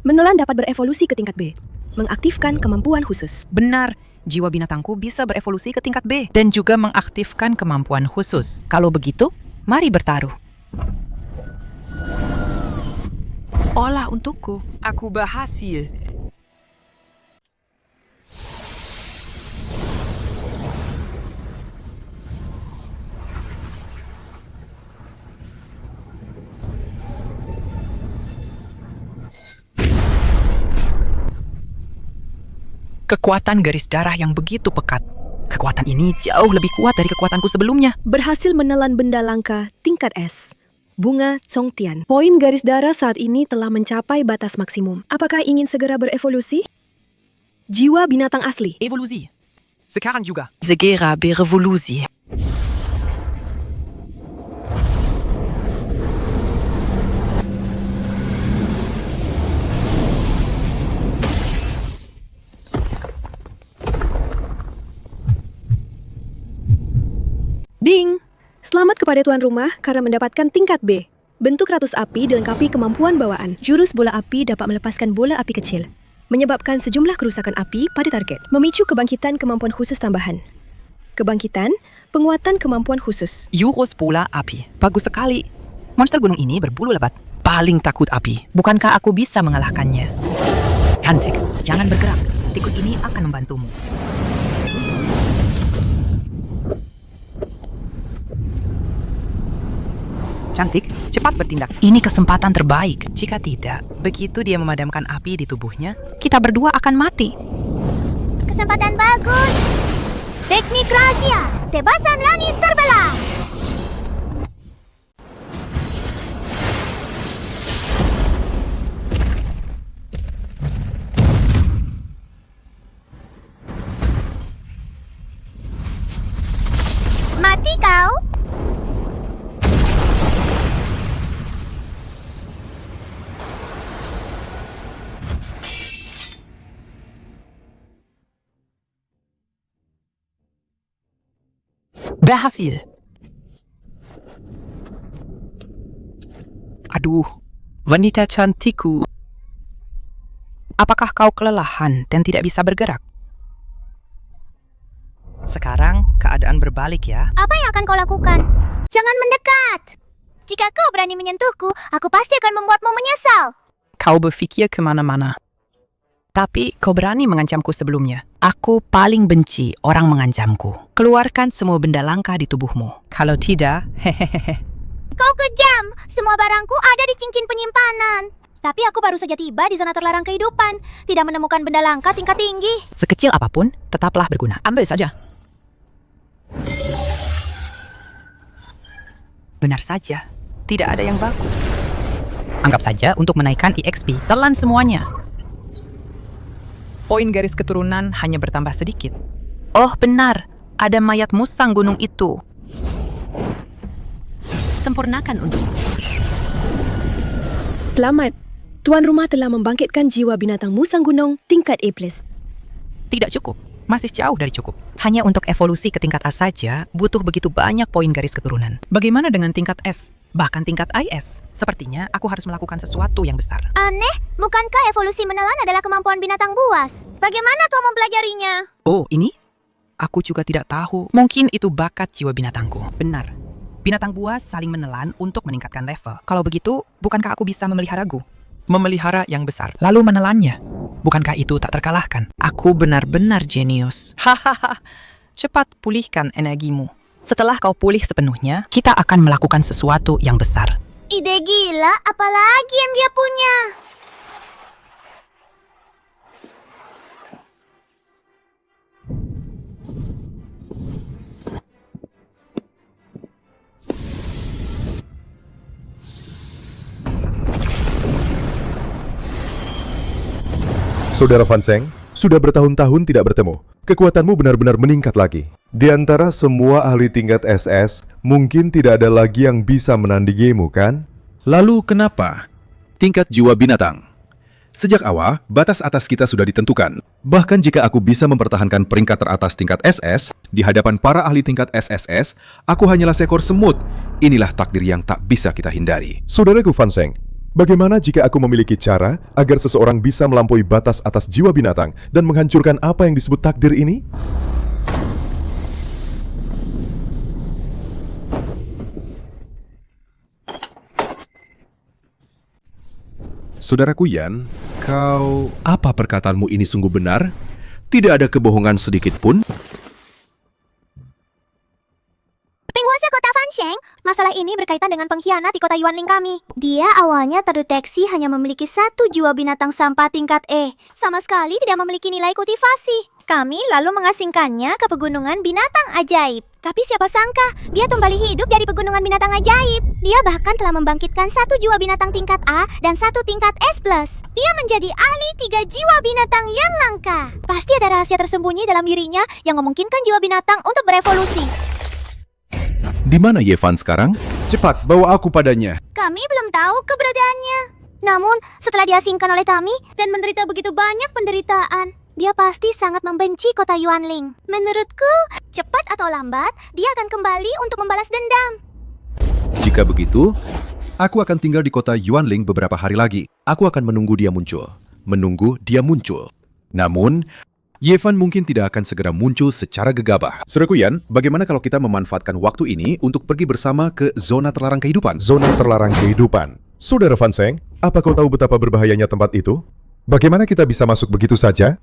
Menelan dapat berevolusi ke tingkat B, mengaktifkan kemampuan khusus. Benar, jiwa binatangku bisa berevolusi ke tingkat B dan juga mengaktifkan kemampuan khusus. Kalau begitu, mari bertaruh. Olah untukku, aku berhasil. Kekuatan garis darah yang begitu pekat. Kekuatan ini jauh lebih kuat dari kekuatanku sebelumnya. Berhasil menelan benda langka tingkat S. Bunga Zongtian. Poin garis darah saat ini telah mencapai batas maksimum. Apakah ingin segera berevolusi? Jiwa binatang asli. Evolusi. Sekarang juga. Segera berevolusi. Ding! Selamat kepada tuan rumah karena mendapatkan tingkat B. Bentuk ratus api dilengkapi kemampuan bawaan. Jurus bola api dapat melepaskan bola api kecil, menyebabkan sejumlah kerusakan api pada target. Memicu kebangkitan kemampuan khusus tambahan. Kebangkitan, penguatan kemampuan khusus. Jurus bola api. Bagus sekali. Monster gunung ini berbulu lebat. Paling takut api. Bukankah aku bisa mengalahkannya? Cantik, jangan bergerak. Tikus ini akan membantumu. Cantik, cepat bertindak. Ini kesempatan terbaik. Jika tidak, begitu dia memadamkan api di tubuhnya, kita berdua akan mati. Kesempatan bagus. Teknik rahasia, tebasan langit terbelah. Mati kau. Berhasil. Aduh, wanita cantikku. Apakah kau kelelahan dan tidak bisa bergerak? Sekarang keadaan berbalik ya. Apa yang akan kau lakukan? Jangan mendekat. Jika kau berani menyentuhku, aku pasti akan membuatmu menyesal. Kau berpikir kemana-mana. Tapi kau berani mengancamku sebelumnya. Aku paling benci orang mengancamku. Keluarkan semua benda langka di tubuhmu. Kalau tidak, hehehe. Kau kejam. Semua barangku ada di cincin penyimpanan. Tapi aku baru saja tiba di zona terlarang kehidupan. Tidak menemukan benda langka tingkat tinggi. Sekecil apapun, tetaplah berguna. Ambil saja. Benar saja, tidak ada yang bagus. Anggap saja untuk menaikkan EXP, telan semuanya. Poin garis keturunan hanya bertambah sedikit. Oh benar, ada mayat musang gunung itu. Sempurnakan untukku. Selamat. Tuan rumah telah membangkitkan jiwa binatang musang gunung tingkat A+. Tidak cukup, masih jauh dari cukup. Hanya untuk evolusi ke tingkat A saja, butuh begitu banyak poin garis keturunan. Bagaimana dengan tingkat S? Bahkan tingkat IS. Sepertinya aku harus melakukan sesuatu yang besar. Aneh, bukankah evolusi menelan adalah kemampuan binatang buas? Bagaimana kau mempelajarinya? Oh, ini? Aku juga tidak tahu. Mungkin itu bakat jiwa binatangku. Benar. Binatang buas saling menelan untuk meningkatkan level. Kalau begitu, bukankah aku bisa memeliharaku? Memelihara yang besar, lalu menelannya. Bukankah itu tak terkalahkan? Aku benar-benar jenius. Hahaha. Cepat pulihkan energimu. Setelah kau pulih sepenuhnya, kita akan melakukan sesuatu yang besar. Ide gila, apalagi yang dia punya? Saudara Fan Seng, sudah bertahun-tahun tidak bertemu. Kekuatanmu benar-benar meningkat lagi. Di antara semua ahli tingkat SS, mungkin tidak ada lagi yang bisa menandingimu, kan? Lalu kenapa? Tingkat jiwa binatang. Sejak awal, batas atas kita sudah ditentukan. Bahkan jika aku bisa mempertahankan peringkat teratas tingkat SS, di hadapan para ahli tingkat SSS, aku hanyalah seekor semut. Inilah takdir yang tak bisa kita hindari. Saudaraku Fan Seng, bagaimana jika aku memiliki cara agar seseorang bisa melampaui batas atas jiwa binatang dan menghancurkan apa yang disebut takdir ini? Saudaraku Yan, apa perkataanmu ini sungguh benar? Tidak ada kebohongan sedikit pun? Penguasa kota Fansheng, masalah ini berkaitan dengan pengkhianat di kota Yuanling kami. Dia awalnya terdeteksi hanya memiliki 1 jiwa binatang sampah tingkat E. Sama sekali tidak memiliki nilai kultivasi. Kami lalu mengasingkannya ke pegunungan binatang ajaib. Tapi siapa sangka, dia kembali hidup dari pegunungan binatang ajaib. Dia bahkan telah membangkitkan 1 jiwa binatang tingkat A dan 1 tingkat S+. Dia menjadi ahli 3 jiwa binatang yang langka. Pasti ada rahasia tersembunyi dalam dirinya yang memungkinkan jiwa binatang untuk berevolusi. Di mana Yevan sekarang? Cepat, bawa aku padanya. Kami belum tahu keberadaannya. Namun, setelah diasingkan oleh Tami dan menderita begitu banyak penderitaan, dia pasti sangat membenci kota Yuanling. Menurutku, cepat atau lambat, dia akan kembali untuk membalas dendam. Jika begitu, aku akan tinggal di kota Yuanling beberapa hari lagi. Aku akan menunggu dia muncul. Namun, Yevan mungkin tidak akan segera muncul secara gegabah. Saudaraku Yan, bagaimana kalau kita memanfaatkan waktu ini untuk pergi bersama ke zona terlarang kehidupan? Zona terlarang kehidupan. Saudara Fan Seng, apa kau tahu betapa berbahayanya tempat itu? Bagaimana kita bisa masuk begitu saja?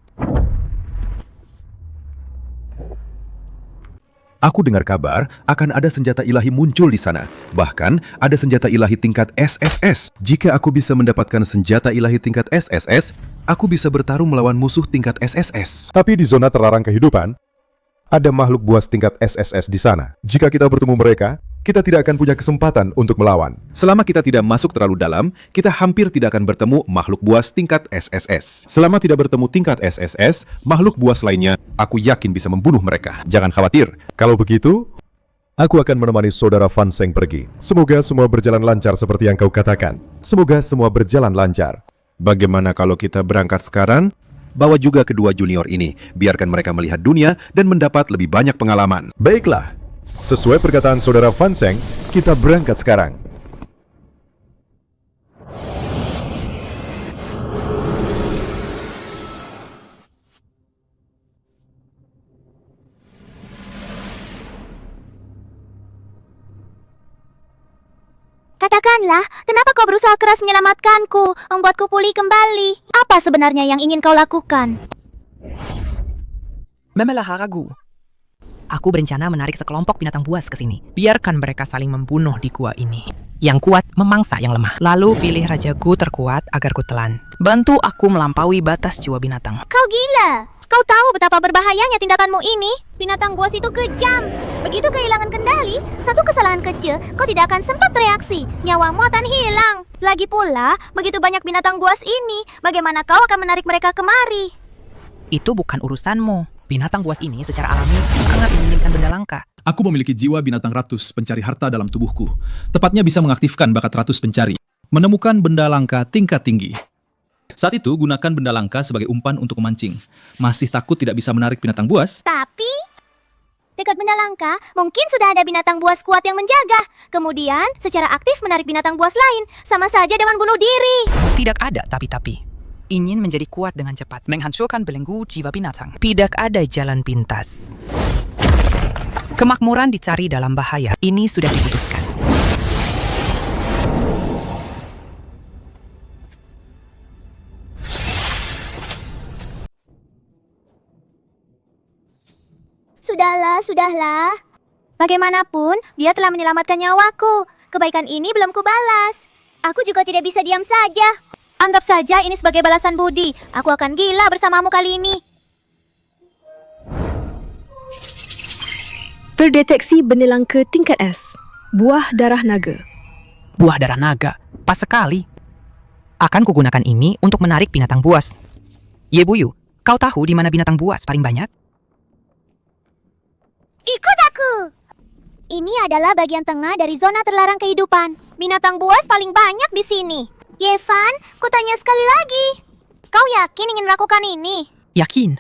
Aku dengar kabar akan ada senjata ilahi muncul di sana. Bahkan ada senjata ilahi tingkat SSS. Jika aku bisa mendapatkan senjata ilahi tingkat SSS, aku bisa bertarung melawan musuh tingkat SSS. Tapi di zona terlarang kehidupan, ada makhluk buas tingkat SSS di sana. Jika kita bertemu mereka, kita tidak akan punya kesempatan untuk melawan. Selama kita tidak masuk terlalu dalam, kita hampir tidak akan bertemu makhluk buas tingkat SSS. Selama tidak bertemu tingkat SSS, makhluk buas lainnya, aku yakin bisa membunuh mereka. Jangan khawatir. Kalau begitu, aku akan menemani saudara Fan Seng pergi. Semoga semua berjalan lancar seperti yang kau katakan. Semoga semua berjalan lancar. Bagaimana kalau kita berangkat sekarang? Bawa juga kedua junior ini, biarkan mereka melihat dunia dan mendapat lebih banyak pengalaman. Baiklah, sesuai perkataan saudara Fan Seng, kita berangkat sekarang. Katakanlah, kenapa kau berusaha keras menyelamatkanku, membuatku pulih kembali? Apa sebenarnya yang ingin kau lakukan? Memelah ragu. Aku berencana menarik sekelompok binatang buas ke sini. Biarkan mereka saling membunuh di gua ini. Yang kuat memangsa yang lemah. Lalu pilih rajaku terkuat agar ku telan. Bantu aku melampaui batas jiwa binatang. Kau gila! Kau tahu betapa berbahayanya tindakanmu ini? Binatang buas itu kejam. Begitu kehilangan kendali, satu kesalahan kecil, kau tidak akan sempat reaksi. Nyawamu akan hilang. Lagi pula, begitu banyak binatang buas ini, bagaimana kau akan menarik mereka kemari? Itu bukan urusanmu. Binatang buas ini secara alami sangat menginginkan benda langka. Aku memiliki jiwa binatang ratus pencari harta dalam tubuhku. Tepatnya bisa mengaktifkan bakat ratus pencari. Menemukan benda langka tingkat tinggi. Saat itu, gunakan benda langka sebagai umpan untuk memancing. Masih takut tidak bisa menarik binatang buas? Tapi, dekat benda langka, mungkin sudah ada binatang buas kuat yang menjaga. Kemudian, secara aktif menarik binatang buas lain, sama saja dengan bunuh diri. Tidak ada tapi-tapi. Ingin menjadi kuat dengan cepat, menghancurkan belenggu jiwa binatang. Tidak ada jalan pintas. Kemakmuran dicari dalam bahaya. Ini sudah diputuskan. Sudahlah. Bagaimanapun, dia telah menyelamatkan nyawaku. Kebaikan ini belum kubalas. Aku juga tidak bisa diam saja. Anggap saja ini sebagai balasan budi. Aku akan gila bersamamu kali ini. Terdeteksi benda langka tingkat S. Buah darah naga. Buah darah naga. Pas sekali. Akan kugunakan ini untuk menarik binatang buas. Yebuyu, kau tahu di mana binatang buas paling banyak? Ikut aku! Ini adalah bagian tengah dari zona terlarang kehidupan. Binatang buas paling banyak di sini. Yevan, kutanya sekali lagi. Kau yakin ingin melakukan ini? Yakin.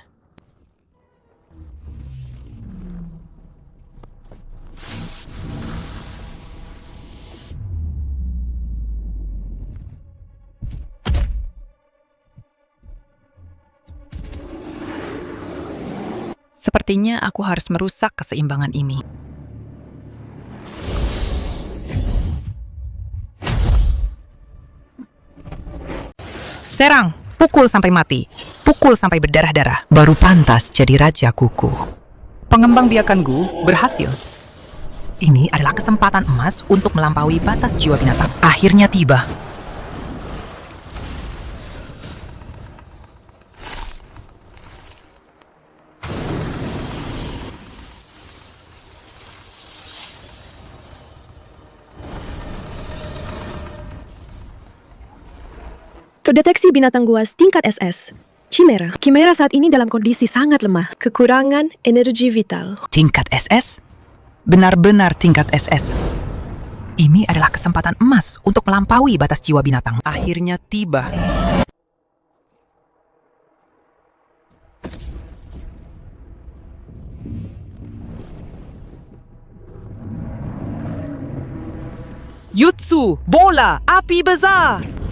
Sepertinya aku harus merusak keseimbangan ini. Serang, pukul sampai mati, pukul sampai berdarah-darah. Baru pantas jadi raja kuku. Pengembang biakan Gu berhasil. Ini adalah kesempatan emas untuk melampaui batas jiwa binatang. Akhirnya tiba. Terdeteksi binatang buas tingkat SS. Chimera. Chimera saat ini dalam kondisi sangat lemah. Kekurangan energi vital. Tingkat SS? Benar-benar tingkat SS. Ini adalah kesempatan emas untuk melampaui batas jiwa binatang. Akhirnya tiba. Jutsu, bola, api besar.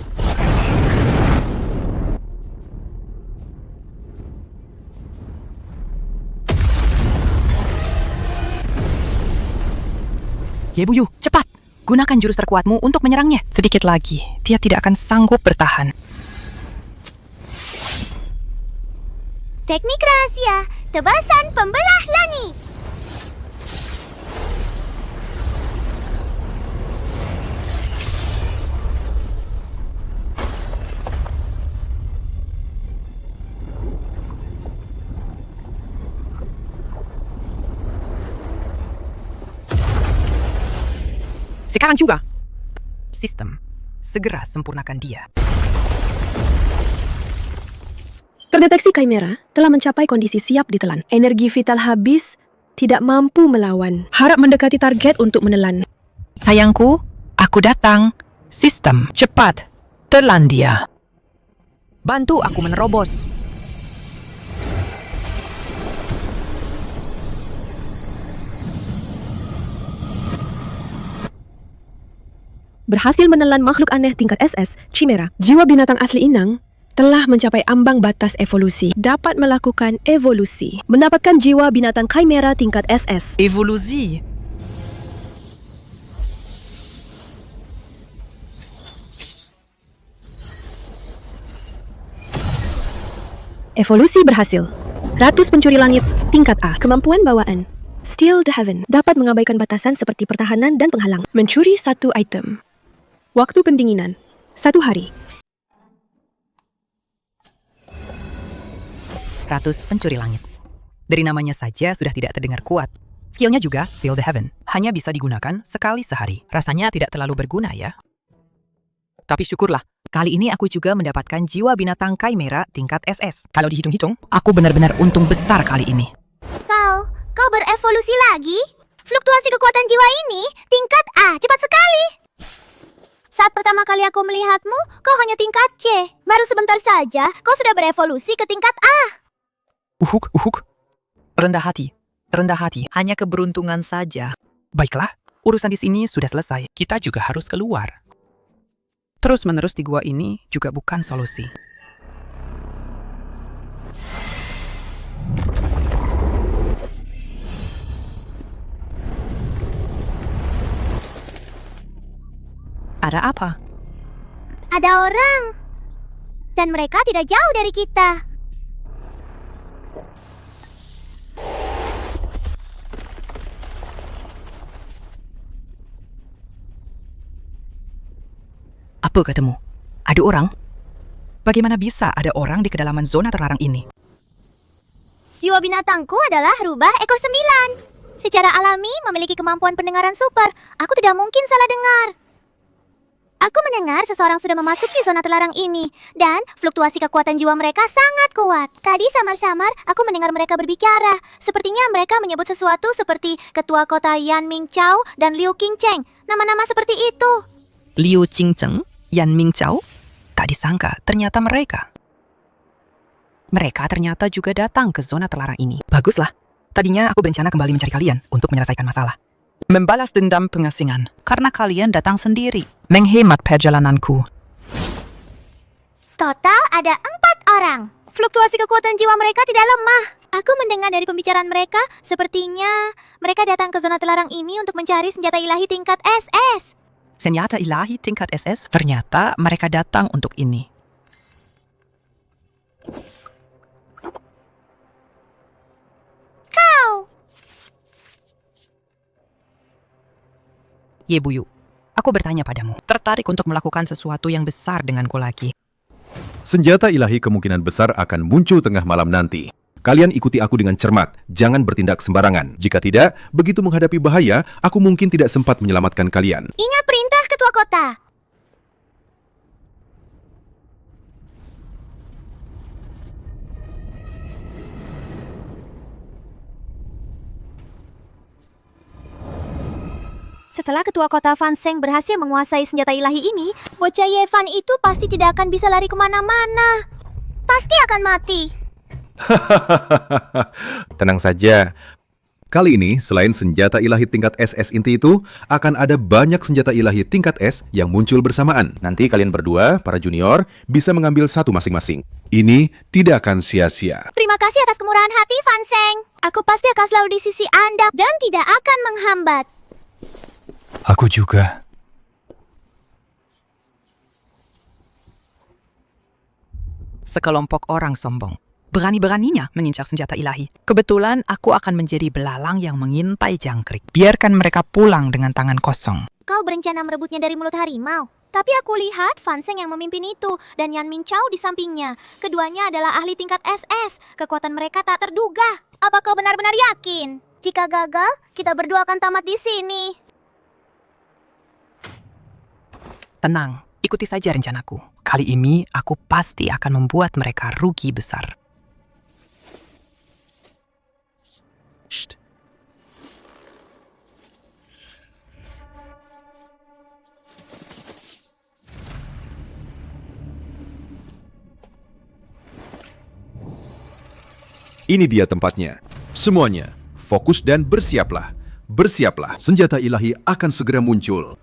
Yebuyu, cepat! Gunakan jurus terkuatmu untuk menyerangnya. Sedikit lagi, dia tidak akan sanggup bertahan. Teknik rahasia, tebasan pembelah langit. Sekarang juga. Sistem, segera sempurnakan dia. Terdeteksi Chimera telah mencapai kondisi siap ditelan. Energi vital habis, tidak mampu melawan. Harap mendekati target untuk menelan. Sayangku, aku datang. Sistem, cepat. Telan dia. Bantu aku menerobos. Berhasil menelan makhluk aneh tingkat SS, Chimera. Jiwa binatang asli inang telah mencapai ambang batas evolusi. Dapat melakukan evolusi. Mendapatkan jiwa binatang Chimera tingkat SS. Evolusi. Evolusi berhasil. Ratus pencuri langit tingkat A. Kemampuan bawaan Steal the Heaven dapat mengabaikan batasan seperti pertahanan dan penghalang. Mencuri satu item. Waktu pendinginan 1 hari. Ratus pencuri langit. Dari namanya saja sudah tidak terdengar kuat. Skillnya juga Steal the Heaven. Hanya bisa digunakan sekali sehari. Rasanya tidak terlalu berguna ya. Tapi syukurlah, kali ini aku juga mendapatkan jiwa binatang Chimera tingkat SS. Kalau dihitung-hitung, aku benar-benar untung besar kali ini. Kau berevolusi lagi? Fluktuasi kekuatan jiwa ini tingkat A, cepat sekali. Saat pertama kali aku melihatmu, kau hanya tingkat C. Baru sebentar saja, kau sudah berevolusi ke tingkat A. Uhuk. Rendah hati. Hanya keberuntungan saja. Baiklah, urusan di sini sudah selesai. Kita juga harus keluar. Terus-menerus di gua ini juga bukan solusi. Ada apa? Ada orang. Dan mereka tidak jauh dari kita. Apa katamu? Ada orang? Bagaimana bisa ada orang di kedalaman zona terlarang ini? Jiwa binatangku adalah rubah ekor 9. Secara alami memiliki kemampuan pendengaran super. Aku tidak mungkin salah dengar. Aku mendengar seseorang sudah memasuki zona terlarang ini. Dan fluktuasi kekuatan jiwa mereka sangat kuat. Tadi samar-samar aku mendengar mereka berbicara. Sepertinya mereka menyebut sesuatu seperti Ketua Kota Yan Mingchao dan Liu Qingcheng. Nama-nama seperti itu. Liu Qingcheng? Yan Mingchao? Tak disangka, ternyata mereka. Mereka ternyata juga datang ke zona terlarang ini. Baguslah. Tadinya aku berencana kembali mencari kalian untuk menyelesaikan masalah. Membalas dendam pengasingan. Karena kalian datang sendiri. Menghemat perjalananku. Total ada 4 orang. Fluktuasi kekuatan jiwa mereka tidak lemah. Aku mendengar dari pembicaraan mereka, sepertinya mereka datang ke zona terlarang ini untuk mencari senjata ilahi tingkat SS. Senjata ilahi tingkat SS? Ternyata mereka datang untuk ini. Kau! Yebuyu, aku bertanya padamu. Tertarik untuk melakukan sesuatu yang besar denganku lagi? Senjata ilahi kemungkinan besar akan muncul tengah malam nanti. Kalian ikuti aku dengan cermat, jangan bertindak sembarangan. Jika tidak, begitu menghadapi bahaya, aku mungkin tidak sempat menyelamatkan kalian. Ingat perintah Ketua Kota. Setelah Ketua Kota Fan Seng berhasil menguasai senjata ilahi ini, bocah Yevan itu pasti tidak akan bisa lari kemana-mana. Pasti akan mati. Tenang saja. Kali ini, selain senjata ilahi tingkat SS inti itu, akan ada banyak senjata ilahi tingkat S yang muncul bersamaan. Nanti kalian berdua, para junior, bisa mengambil satu masing-masing. Ini tidak akan sia-sia. Terima kasih atas kemurahan hati, Fan Seng. Aku pasti akan selalu di sisi Anda dan tidak akan menghambat. Aku juga. Sekelompok orang sombong. Berani-beraninya mengincar senjata ilahi. Kebetulan aku akan menjadi belalang yang mengintai jangkrik. Biarkan mereka pulang dengan tangan kosong. Kau berencana merebutnya dari mulut harimau. Tapi aku lihat Fan Seng yang memimpin itu dan Yan Mingchao di sampingnya. Keduanya adalah ahli tingkat SS. Kekuatan mereka tak terduga. Apa kau benar-benar yakin? Jika gagal, kita berdua akan tamat di sini. Tenang, ikuti saja rencanaku. Kali ini aku pasti akan membuat mereka rugi besar. Shh. Ini dia tempatnya. Semuanya, fokus dan bersiaplah. Bersiaplah, senjata ilahi akan segera muncul.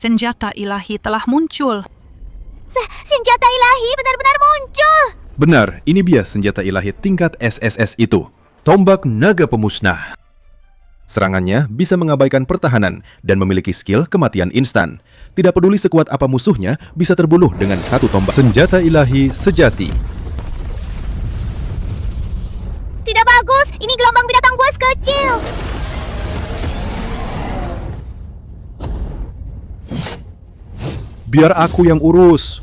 Senjata ilahi telah muncul. Senjata ilahi benar-benar muncul. Benar, ini dia senjata ilahi tingkat SSS itu. Tombak naga pemusnah. Serangannya bisa mengabaikan pertahanan dan memiliki skill kematian instan. Tidak peduli sekuat apa musuhnya, bisa terbunuh dengan satu tombak. Senjata ilahi sejati. Tidak bagus, ini gelombang binatang buas kecil. Biar aku yang urus.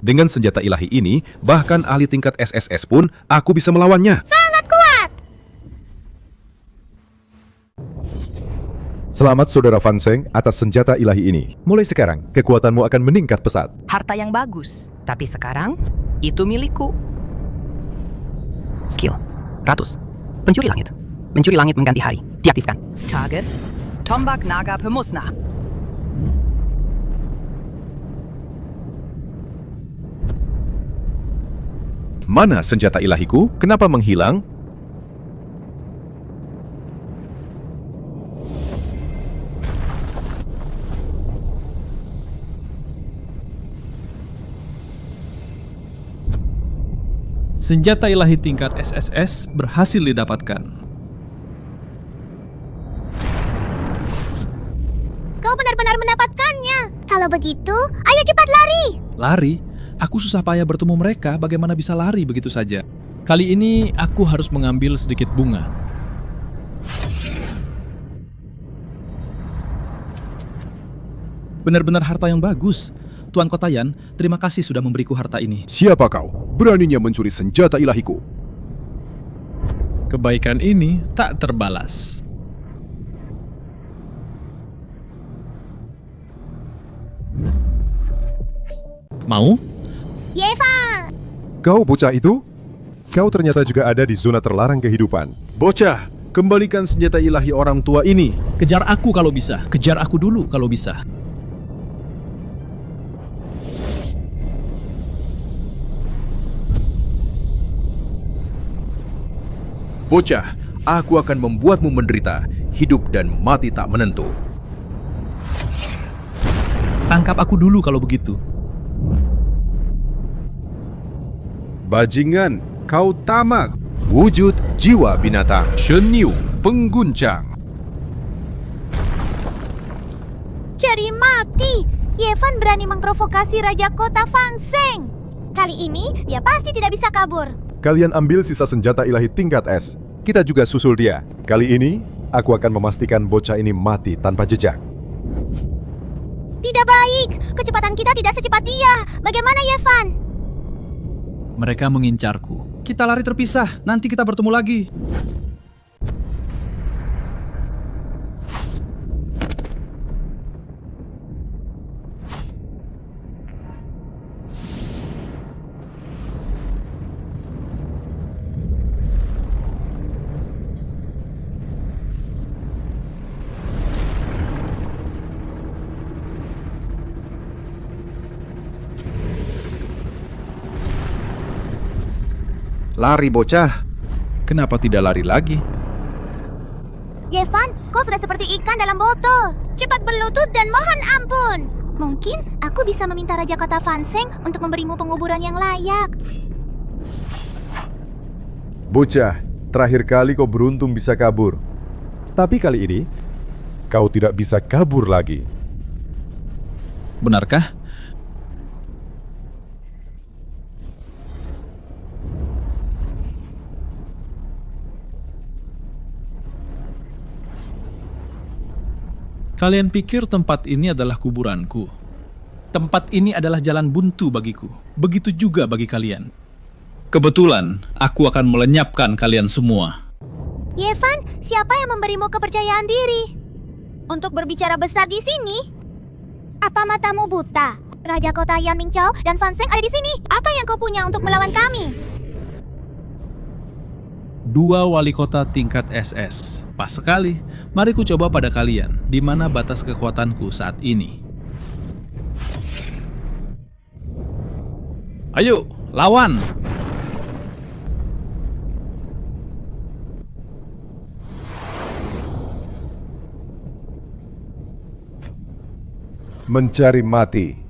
Dengan senjata ilahi ini, bahkan ahli tingkat SSS pun aku bisa melawannya. Sangat kuat. Selamat Saudara Fan Seng atas senjata ilahi ini. Mulai sekarang, kekuatanmu akan meningkat pesat. Harta yang bagus. Tapi sekarang, itu milikku. Skill. Ratus. Pencuri langit. Mencuri langit mengganti hari. Diaktifkan. Target. Tombak naga pemusnah. Mana senjata ilahiku? Kenapa menghilang? Senjata ilahi tingkat SSS berhasil didapatkan. Kau benar-benar mendapatkannya. Kalau begitu, ayo cepat lari. Lari? Aku susah payah bertemu mereka, bagaimana bisa lari begitu saja? Kali ini aku harus mengambil sedikit bunga. Benar-benar harta yang bagus. Tuan Kotayan, terima kasih sudah memberiku harta ini. Siapa kau? Beraninya mencuri senjata ilahiku. Kebaikan ini tak terbalas. Mau? Yeva! Kau bocah itu? Kau ternyata juga ada di zona terlarang kehidupan. Bocah, kembalikan senjata ilahi orang tua ini. Kejar aku kalau bisa. Kejar aku dulu kalau bisa. Bocah, aku akan membuatmu menderita. Hidup dan mati tak menentu. Tangkap aku dulu kalau begitu. Bajingan, kau tamak. Wujud jiwa binatang. Shenyu, pengguncang. Ceri mati. Yevan berani memprovokasi Raja Kota Fan Seng. Kali ini, dia pasti tidak bisa kabur. Kalian ambil sisa senjata ilahi tingkat S. Kita juga susul dia. Kali ini, aku akan memastikan bocah ini mati tanpa jejak. Tidak baik. Kecepatan kita tidak secepat dia. Bagaimana, Yevan? Mereka mengincarku. Kita lari terpisah, nanti kita bertemu lagi. Lari bocah. Kenapa tidak lari lagi? Yevan, kau sudah seperti ikan dalam botol. Cepat berlutut dan mohon ampun. Mungkin aku bisa meminta Raja Kota Fanseng untuk memberimu penguburan yang layak. Bocah, terakhir kali kau beruntung bisa kabur. Tapi kali ini, kau tidak bisa kabur lagi. Benarkah? Kalian pikir tempat ini adalah kuburanku? Tempat ini adalah jalan buntu bagiku. Begitu juga bagi kalian. Kebetulan, aku akan melenyapkan kalian semua. Yevan, siapa yang memberimu kepercayaan diri untuk berbicara besar di sini? Apa matamu buta? Raja Kota Yan Mingqiao dan Fanseng ada di sini. Apa yang kau punya untuk melawan kami? 2 wali kota tingkat SS. Pas sekali. Mari ku coba pada kalian, di mana batas kekuatanku saat ini. Ayo, lawan! Mencari mati.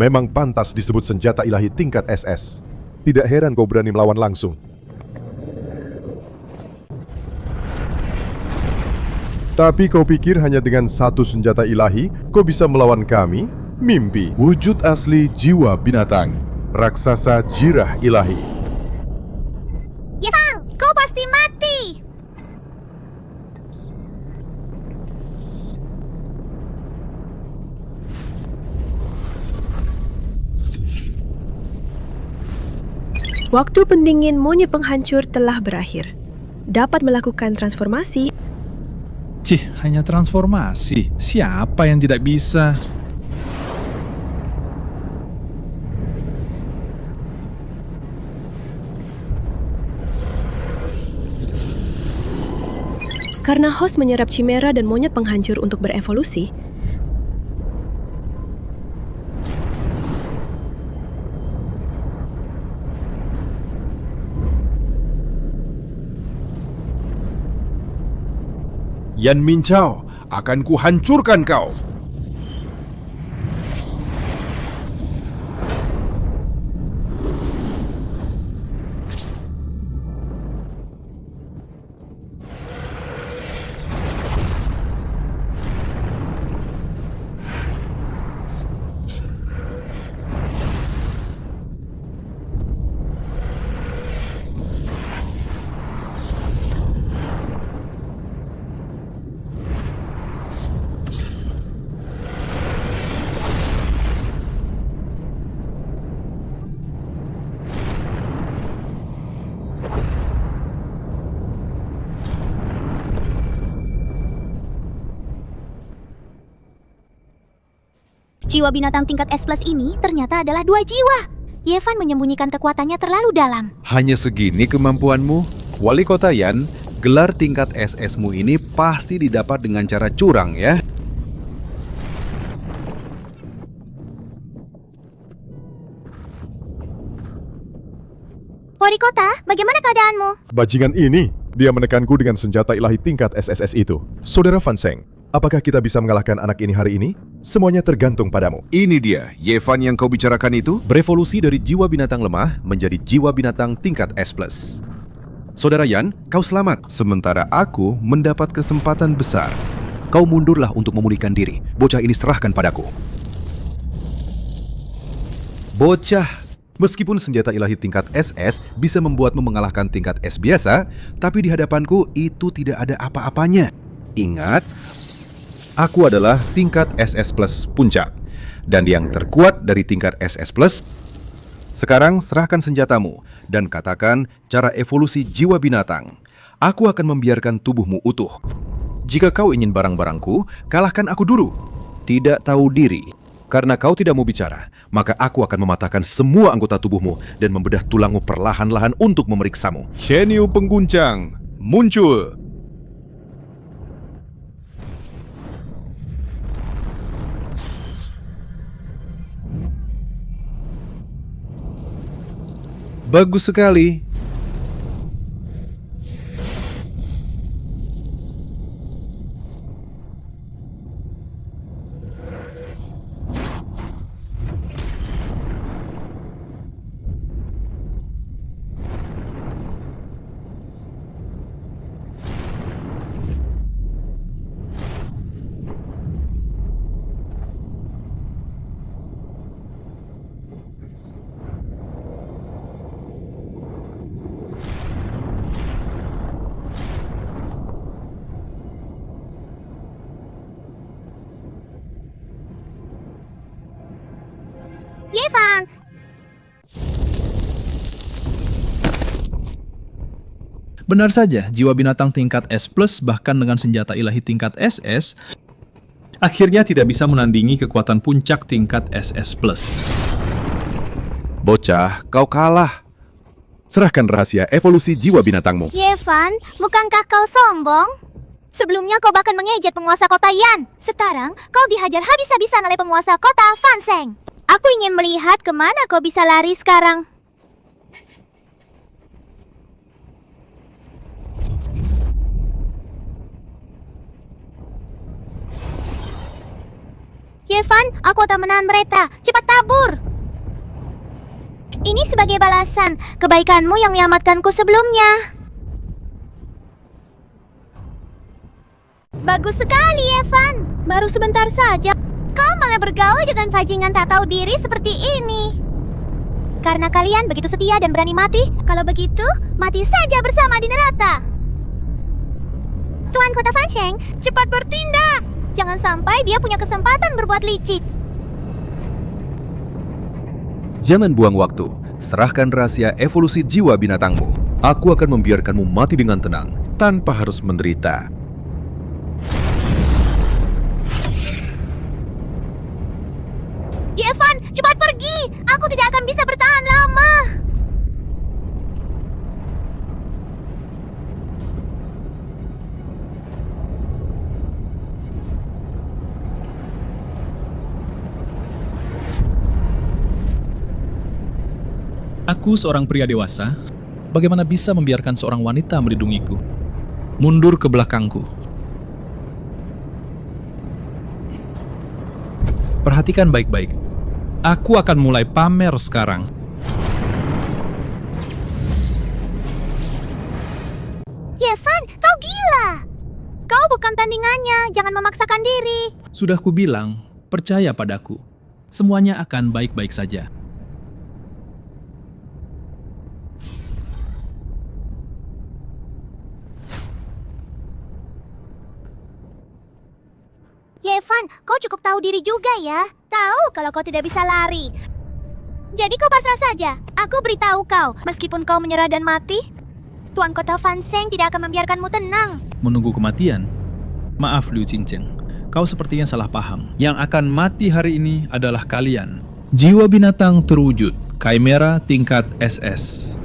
Memang pantas disebut senjata ilahi tingkat SS. Tidak heran kau berani melawan langsung. Tapi kau pikir hanya dengan satu senjata ilahi, kau bisa melawan kami? Mimpi. Wujud asli jiwa binatang. Raksasa jirah ilahi. Yevan, kau pasti mati. Waktu pendingin monyet penghancur telah berakhir. Dapat melakukan transformasi. Cih, hanya transformasi. Siapa yang tidak bisa? Karena host menyerap chimera dan monyet penghancur untuk berevolusi, Yan Mingqiao, akan ku hancurkan kau. Jiwa binatang tingkat S+ ini ternyata adalah 2 jiwa. Yevan menyembunyikan kekuatannya terlalu dalam. Hanya segini kemampuanmu? Wali Kota Yan, gelar tingkat SS-mu ini pasti didapat dengan cara curang ya? Wali Kota, bagaimana keadaanmu? Bajingan ini, dia menekanku dengan senjata ilahi tingkat SSS itu. Saudara Fanseng, apakah kita bisa mengalahkan anak ini hari ini? Semuanya tergantung padamu. Ini dia, Yevan yang kau bicarakan itu? Berevolusi dari jiwa binatang lemah menjadi jiwa binatang tingkat S+. Saudara Yan, kau selamat. Sementara aku mendapat kesempatan besar. Kau mundurlah untuk memulihkan diri. Bocah ini serahkan padaku. Bocah, meskipun senjata ilahi tingkat SS bisa membuatmu mengalahkan tingkat S biasa, tapi di hadapanku itu tidak ada apa-apanya. Ingat, aku adalah tingkat SS Plus puncak, dan yang terkuat dari tingkat SS Plus. Sekarang serahkan senjatamu, dan katakan cara evolusi jiwa binatang. Aku akan membiarkan tubuhmu utuh. Jika kau ingin barang-barangku, kalahkan aku dulu. Tidak tahu diri. Karena kau tidak mau bicara, maka aku akan mematahkan semua anggota tubuhmu dan membedah tulangmu perlahan-lahan untuk memeriksamu. Shenyu pengguncang, muncul! Bagus sekali. Yefan, Benar saja, jiwa binatang tingkat S+, bahkan dengan senjata ilahi tingkat SS, akhirnya tidak bisa menandingi kekuatan puncak tingkat SS+. Bocah, kau kalah. Serahkan rahasia evolusi jiwa binatangmu. Yefan, bukankah kau sombong? Sebelumnya kau bahkan mengejek penguasa kota Yan. Sekarang kau dihajar habis-habisan oleh penguasa kota Fanseng. Aku ingin melihat kemana kau bisa lari sekarang. Yefan, aku tak menahan mereka. Cepat tabur. Ini sebagai balasan kebaikanmu yang menyelamatkanku sebelumnya. Bagus sekali, Evan. Baru sebentar saja. Kau malah bergaul dengan bajingan tak tahu diri seperti ini. Karena kalian begitu setia dan berani mati, kalau begitu, mati saja bersama di neraka. Tuan Kota Fansheng, cepat bertindak. Jangan sampai dia punya kesempatan berbuat licik. Jangan buang waktu. Serahkan rahasia evolusi jiwa binatangmu. Aku akan membiarkanmu mati dengan tenang, tanpa harus menderita. Evan, cepat pergi. Aku tidak akan bisa bertahan lama. Aku seorang pria dewasa, bagaimana bisa membiarkan seorang wanita melindungiku? Mundur ke belakangku. Perhatikan baik-baik. Aku akan mulai pamer sekarang. Evan, kau gila. Kau bukan tandingannya. Jangan memaksakan diri. Sudah kubilang, percaya padaku. Semuanya akan baik-baik saja. Evan, kau cukup tahu diri juga ya. Tahu kalau kau tidak bisa lari. Jadi kau pasrah saja. Aku beritahu kau, meskipun kau menyerah dan mati, Tuan Kota Fanseng tidak akan membiarkanmu tenang. Menunggu kematian? Maaf Liu Qingcheng, kau sepertinya salah paham. Yang akan mati hari ini adalah kalian. Jiwa binatang terwujud, Chimera tingkat SS.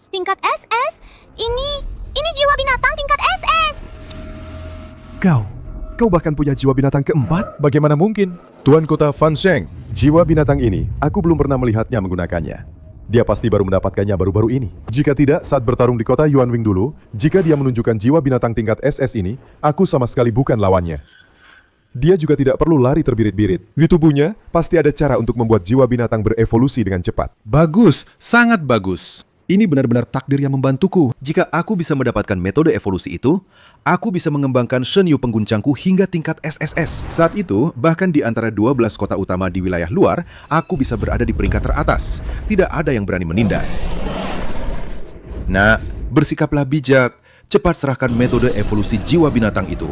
Tingkat SS? Ini jiwa binatang tingkat SS. Kau bahkan punya jiwa binatang keempat? Bagaimana mungkin? Tuan Kota Fansheng, jiwa binatang ini, aku belum pernah melihatnya menggunakannya. Dia pasti baru mendapatkannya baru-baru ini. Jika tidak, saat bertarung di kota Yuanwing dulu, jika dia menunjukkan jiwa binatang tingkat SS ini, aku sama sekali bukan lawannya. Dia juga tidak perlu lari terbirit-birit. Di tubuhnya, pasti ada cara untuk membuat jiwa binatang berevolusi dengan cepat. Bagus, sangat bagus. Ini benar-benar takdir yang membantuku. Jika aku bisa mendapatkan metode evolusi itu, aku bisa mengembangkan Shenyu pengguncangku hingga tingkat SSS. Saat itu, bahkan di antara 12 kota utama di wilayah luar, aku bisa berada di peringkat teratas. Tidak ada yang berani menindas. Nak, bersikaplah bijak. Cepat serahkan metode evolusi jiwa binatang itu.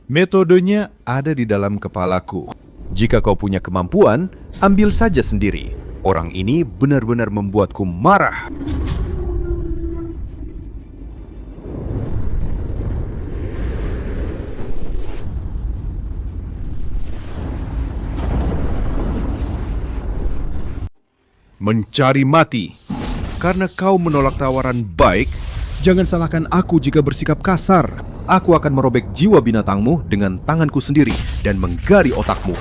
Metodenya ada di dalam kepalaku. Jika kau punya kemampuan, ambil saja sendiri. Orang ini benar-benar membuatku marah. Mencari mati. Karena kau menolak tawaran baik, jangan salahkan aku jika bersikap kasar. Aku akan merobek jiwa binatangmu dengan tanganku sendiri dan menggali otakmu.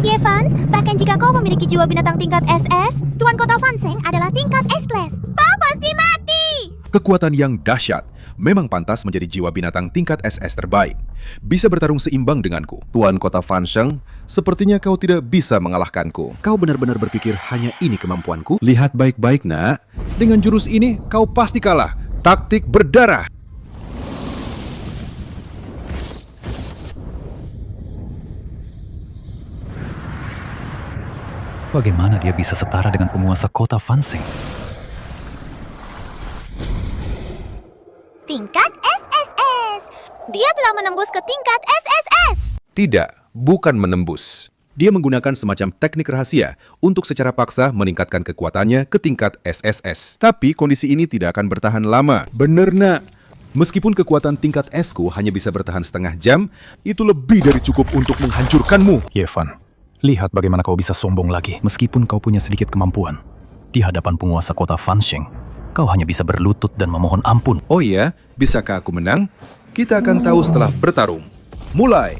Yevan, bahkan jika kau memiliki jiwa binatang tingkat SS, Tuan Kota Fanseng adalah tingkat S+. Kau pasti mati! Kekuatan yang dahsyat memang pantas menjadi jiwa binatang tingkat SS terbaik. Bisa bertarung seimbang denganku. Tuan Kota Fanseng, sepertinya kau tidak bisa mengalahkanku. Kau benar-benar berpikir hanya ini kemampuanku? Lihat baik-baik, nak. Dengan jurus ini, kau pasti kalah. Taktik berdarah. Bagaimana dia bisa setara dengan penguasa kota Fanseng? Tingkat SSS. Dia telah menembus ke tingkat SSS. Tidak, bukan menembus. Dia menggunakan semacam teknik rahasia untuk secara paksa meningkatkan kekuatannya ke tingkat SSS. Tapi kondisi ini tidak akan bertahan lama. Bener, nak. Meskipun kekuatan tingkat S-ku hanya bisa bertahan setengah jam, itu lebih dari cukup untuk menghancurkanmu. Yevan, lihat bagaimana kau bisa sombong lagi. Meskipun kau punya sedikit kemampuan, di hadapan penguasa kota Fanseng, kau hanya bisa berlutut dan memohon ampun. Oh iya, bisakah aku menang? Kita akan tahu setelah bertarung. Mulai!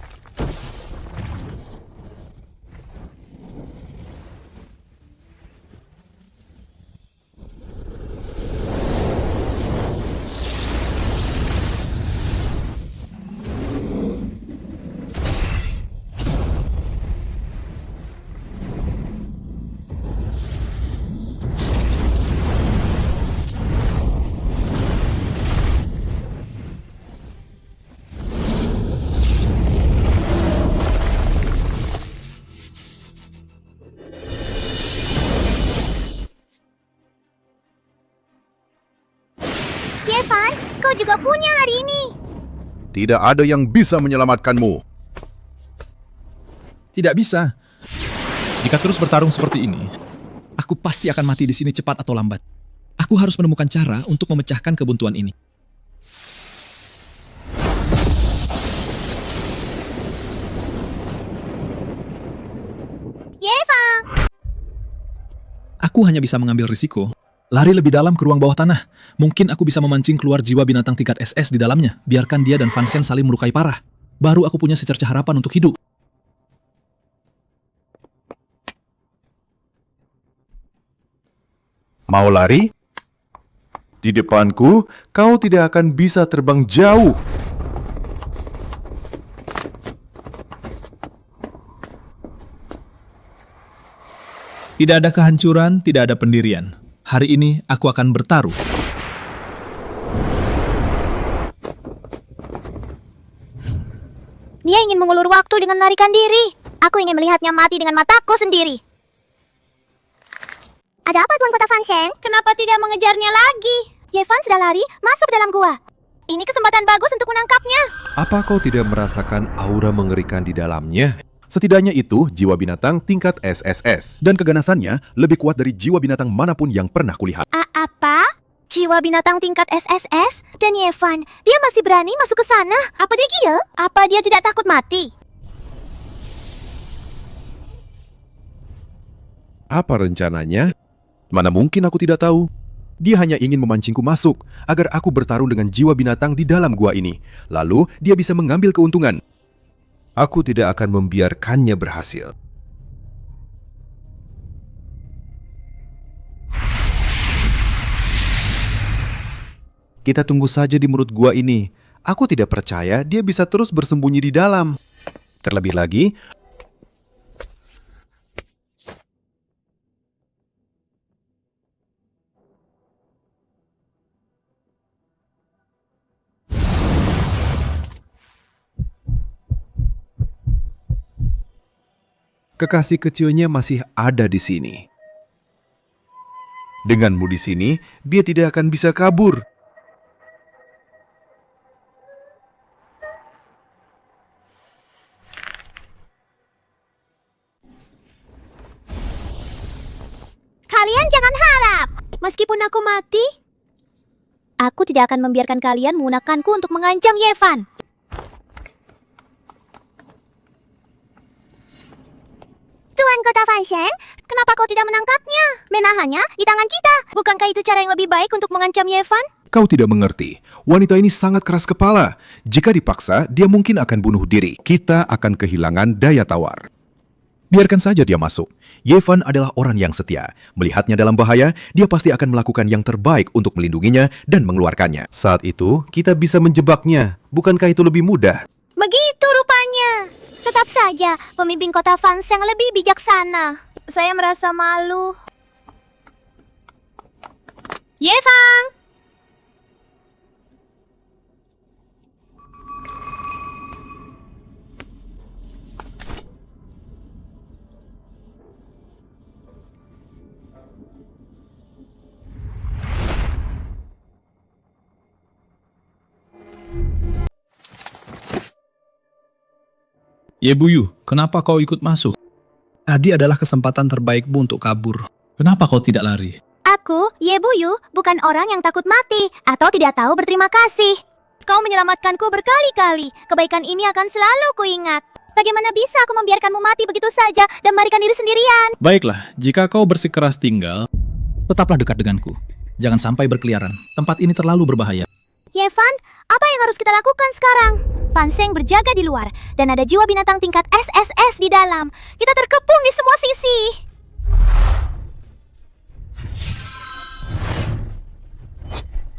Yevan, kau juga punya hari ini. Tidak ada yang bisa menyelamatkanmu. Tidak bisa. Jika terus bertarung seperti ini, aku pasti akan mati di sini cepat atau lambat. Aku harus menemukan cara untuk memecahkan kebuntuan ini. Yevan! Aku hanya bisa mengambil risiko. Lari lebih dalam ke ruang bawah tanah. Mungkin aku bisa memancing keluar jiwa binatang tingkat SS di dalamnya. Biarkan dia dan Fansen saling melukai parah. Baru aku punya secercah harapan untuk hidup. Mau lari? Di depanku, kau tidak akan bisa terbang jauh. Tidak ada kehancuran, tidak ada pendirian. Hari ini aku akan bertaruh. Dia ingin mengulur waktu dengan melarikan diri. Aku ingin melihatnya mati dengan mataku sendiri. Ada apa, Tuan Kota Fanseng? Kenapa tidak mengejarnya lagi? Yevan sudah lari masuk dalam gua. Ini kesempatan bagus untuk menangkapnya. Apa kau tidak merasakan aura mengerikan di dalamnya? Setidaknya itu jiwa binatang tingkat SSS. Dan keganasannya lebih kuat dari jiwa binatang manapun yang pernah kulihat. Apa? Jiwa binatang tingkat SSS? Dan Yevan, dia masih berani masuk ke sana? Apa dia gila? Apa dia tidak takut mati? Apa rencananya? Mana mungkin aku tidak tahu. Dia hanya ingin memancingku masuk, agar aku bertarung dengan jiwa binatang di dalam gua ini. Lalu, dia bisa mengambil keuntungan. Aku tidak akan membiarkannya berhasil. Kita tunggu saja di mulut gua ini. Aku tidak percaya dia bisa terus bersembunyi di dalam. Terlebih lagi, kekasih kecilnya masih ada di sini. Denganmu di sini, dia tidak akan bisa kabur. Kalian jangan harap. Meskipun aku mati, aku tidak akan membiarkan kalian menggunakanku untuk mengancam Yevan. Tuan Kota Fansheng, kenapa kau tidak menangkapnya? Menahannya di tangan kita. Bukankah itu cara yang lebih baik untuk mengancam Yevan? Kau tidak mengerti. Wanita ini sangat keras kepala. Jika dipaksa, dia mungkin akan bunuh diri. Kita akan kehilangan daya tawar. Biarkan saja dia masuk. Yevan adalah orang yang setia. Melihatnya dalam bahaya, dia pasti akan melakukan yang terbaik untuk melindunginya dan mengeluarkannya. Saat itu, kita bisa menjebaknya. Bukankah itu lebih mudah? Begitu rupanya. Tetap saja, pemimpin kota Fansheng lebih bijaksana. Saya merasa malu. Yevan! Yebuyu, kenapa kau ikut masuk? Tadi adalah kesempatan terbaikmu untuk kabur. Kenapa kau tidak lari? Aku, Yebuyu, bukan orang yang takut mati atau tidak tahu berterima kasih. Kau menyelamatkanku berkali-kali. Kebaikan ini akan selalu kuingat. Bagaimana bisa aku membiarkanmu mati begitu saja dan melarikan diri sendirian? Baiklah, jika kau bersikeras tinggal, tetaplah dekat denganku. Jangan sampai berkeliaran. Tempat ini terlalu berbahaya. Yevan, apa yang harus kita lakukan sekarang? Fansheng berjaga di luar, dan ada jiwa binatang tingkat SSS di dalam. Kita terkepung di semua sisi.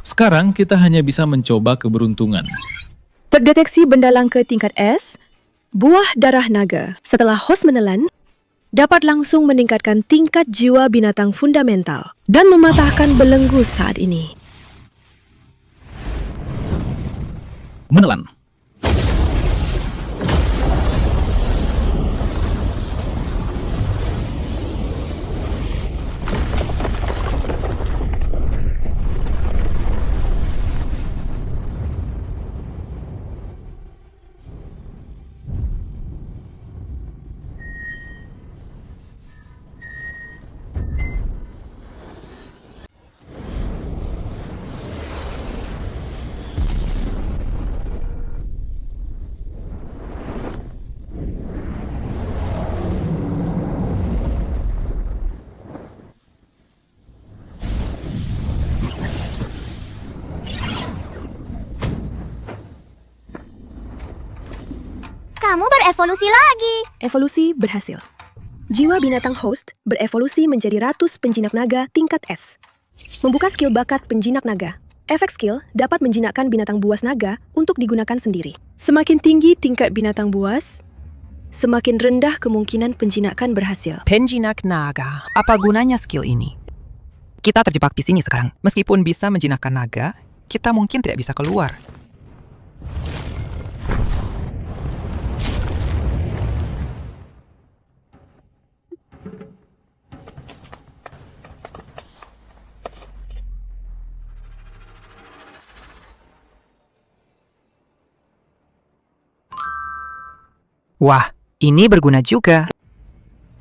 Sekarang kita hanya bisa mencoba keberuntungan. Terdeteksi benda langka tingkat S, buah darah naga. Setelah host menelan, dapat langsung meningkatkan tingkat jiwa binatang fundamental dan mematahkan belenggu saat ini. Menelan. Kamu berevolusi lagi. Evolusi berhasil. Jiwa binatang host berevolusi menjadi ratus penjinak naga tingkat S. Membuka skill bakat penjinak naga. Efek skill dapat menjinakkan binatang buas naga untuk digunakan sendiri. Semakin tinggi tingkat binatang buas, semakin rendah kemungkinan penjinakan berhasil. Penjinak naga. Apa gunanya skill ini? Kita terjebak di sini sekarang. Meskipun bisa menjinakkan naga, kita mungkin tidak bisa keluar. Wah, ini berguna juga.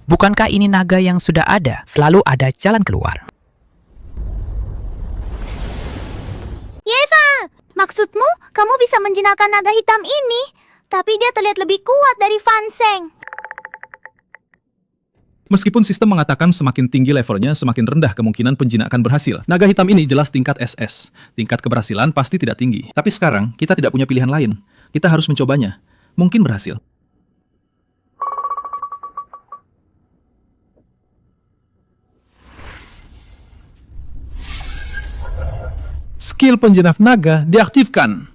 Bukankah ini naga yang sudah ada? Selalu ada jalan keluar. Yeva, maksudmu kamu bisa menjinakkan naga hitam ini? Tapi dia terlihat lebih kuat dari Fansheng. Meskipun sistem mengatakan semakin tinggi levelnya, semakin rendah kemungkinan penjinakan berhasil. Naga hitam ini jelas tingkat SS. Tingkat keberhasilan pasti tidak tinggi. Tapi sekarang, kita tidak punya pilihan lain. Kita harus mencobanya. Mungkin berhasil. Skill penjinak naga diaktifkan.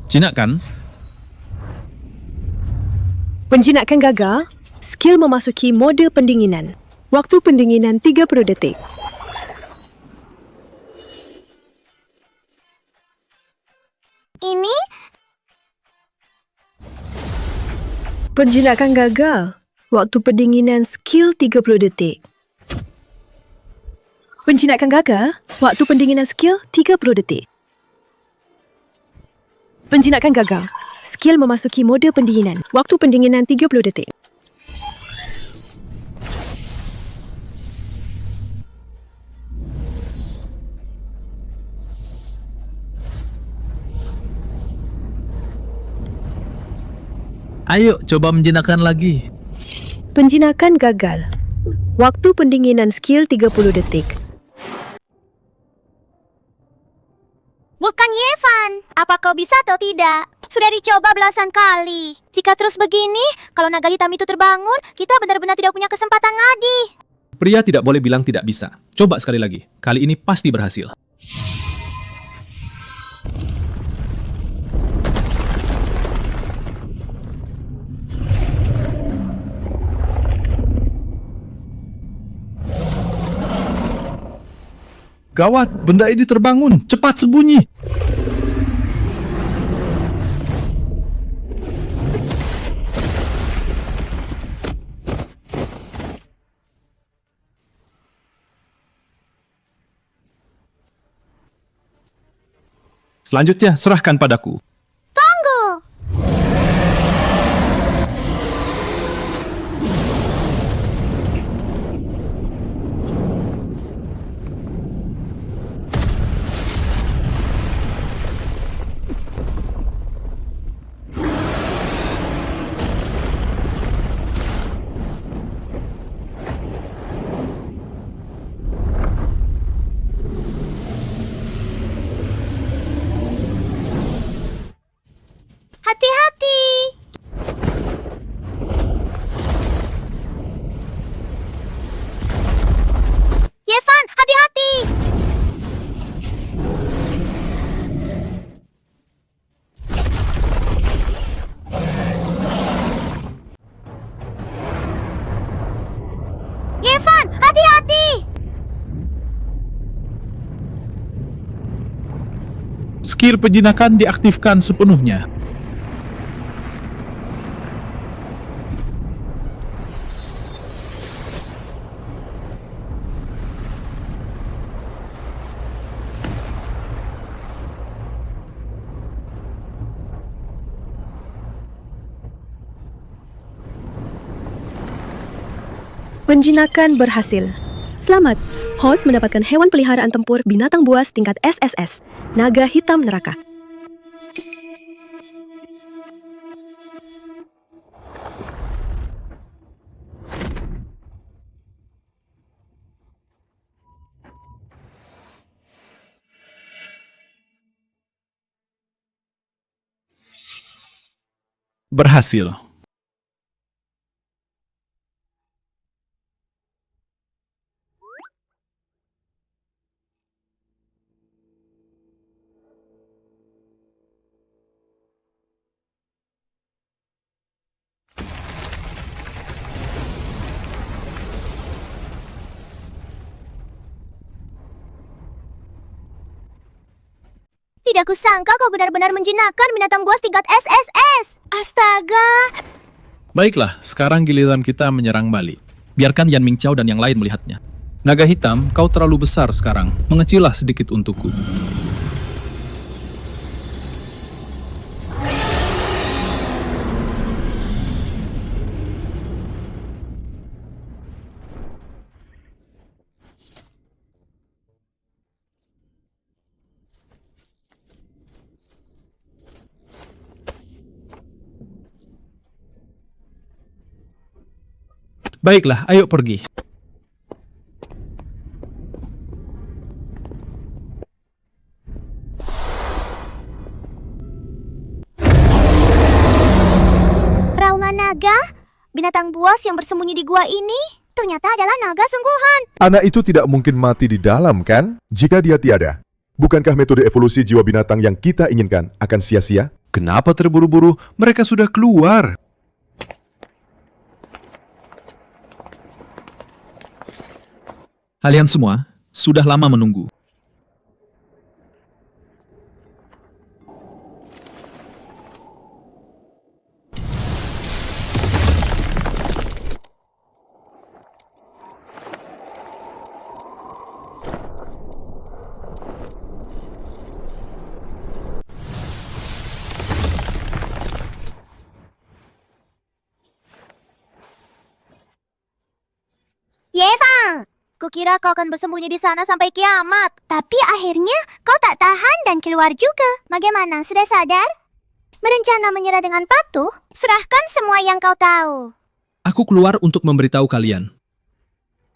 Jinak kan? Penjinakan gagal. Skill memasuki mode pendinginan. Waktu pendinginan 30 detik. Ini Penjinakan gagal. Waktu pendinginan skill 30 detik. Penjinakan gagal. Waktu pendinginan skill 30 detik. Penjinakan gagal. Skill memasuki mode pendinginan. Waktu pendinginan 30 detik. Ayo, coba menjinakkan lagi. Penjinakan gagal. Waktu pendinginan skill 30 detik. bukan Yevan. Apa kau bisa atau tidak? Sudah dicoba belasan kali. Jika terus begini, kalau naga hitam itu terbangun, kita benar-benar tidak punya kesempatan lagi. Pria tidak boleh bilang tidak bisa. Coba sekali lagi. Kali ini pasti berhasil. Gawat, benda ini terbangun. Cepat sembunyi. Selanjutnya, serahkan padaku. Tunggu! Hati-hati! Yevan, hati-hati! Yevan, hati-hati! Skill penjinakan diaktifkan sepenuhnya. Penjinakan berhasil. Selamat, host mendapatkan hewan peliharaan tempur binatang buas tingkat SSS, naga hitam neraka. Berhasil. Tidak kusangka kau benar-benar menjinakkan binatang buas tingkat SSS. Astaga! Baiklah, sekarang giliran kita menyerang balik. Biarkan Yan Mingqiao dan yang lain melihatnya. Naga hitam, kau terlalu besar sekarang. Mengecillah sedikit untukku. Baiklah, ayo pergi. Raungan naga? Binatang buas yang bersembunyi di gua ini ternyata adalah naga sungguhan. Anak itu tidak mungkin mati di dalam, kan? Jika dia tiada, bukankah metode evolusi jiwa binatang yang kita inginkan akan sia-sia? Kenapa terburu-buru? Mereka sudah keluar. Kalian semua sudah lama menunggu. Yefan, kukira kau akan bersembunyi di sana sampai kiamat. Tapi akhirnya kau tak tahan dan keluar juga. Bagaimana, sudah sadar? Berencana menyerah dengan patuh? Serahkan semua yang kau tahu. Aku keluar untuk memberitahu kalian.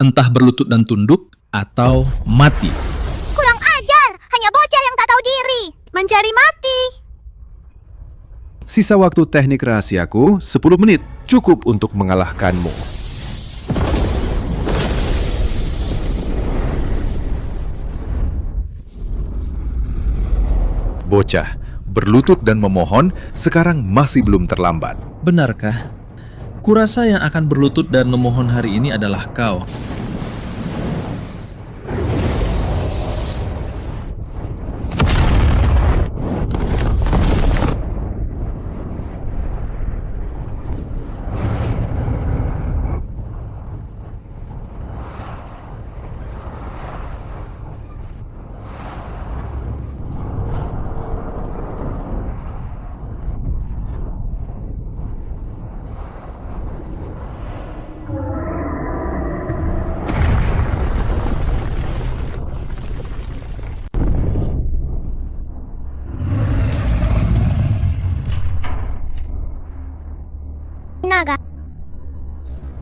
Entah berlutut dan tunduk, atau mati. Kurang ajar, hanya bocah yang tak tahu diri. Mencari mati. Sisa waktu teknik rahasiaku 10 menit, cukup untuk mengalahkanmu. Bocah, berlutut dan memohon sekarang masih belum terlambat. Benarkah? Kurasa yang akan berlutut dan memohon hari ini adalah kau.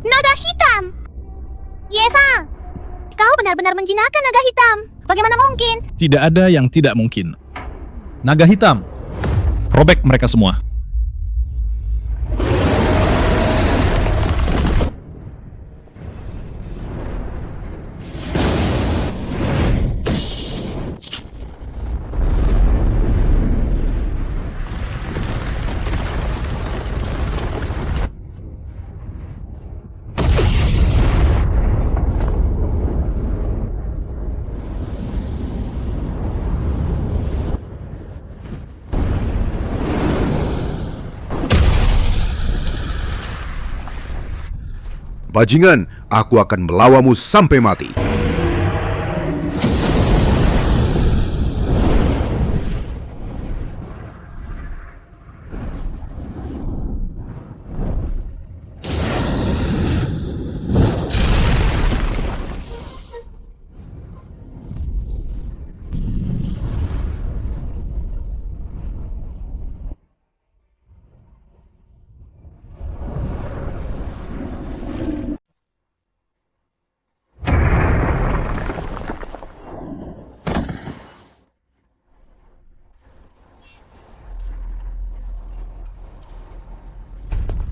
Naga hitam! Yefan, kau benar-benar menjinakkan naga hitam. Bagaimana mungkin? Tidak ada yang tidak mungkin. Naga hitam, robek mereka semua. Bajingan, aku akan melawanmu sampai mati.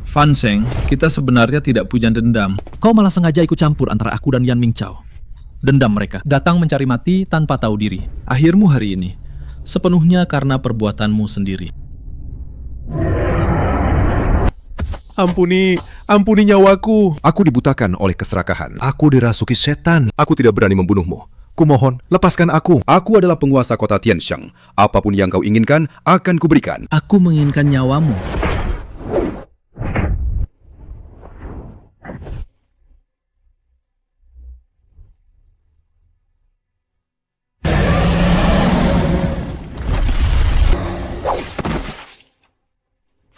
Fan Sheng, kita sebenarnya tidak punya dendam. Kau malah sengaja ikut campur antara aku dan Yan Mingchao. Dendam mereka, datang mencari mati tanpa tahu diri. Akhirmu hari ini, sepenuhnya karena perbuatanmu sendiri. Ampuni nyawaku. Aku dibutakan oleh keserakahan. Aku dirasuki setan. Aku tidak berani membunuhmu. Kumohon, lepaskan aku. Aku adalah penguasa kota Tiansheng. Apapun yang kau inginkan, akan kuberikan. Aku menginginkan nyawamu.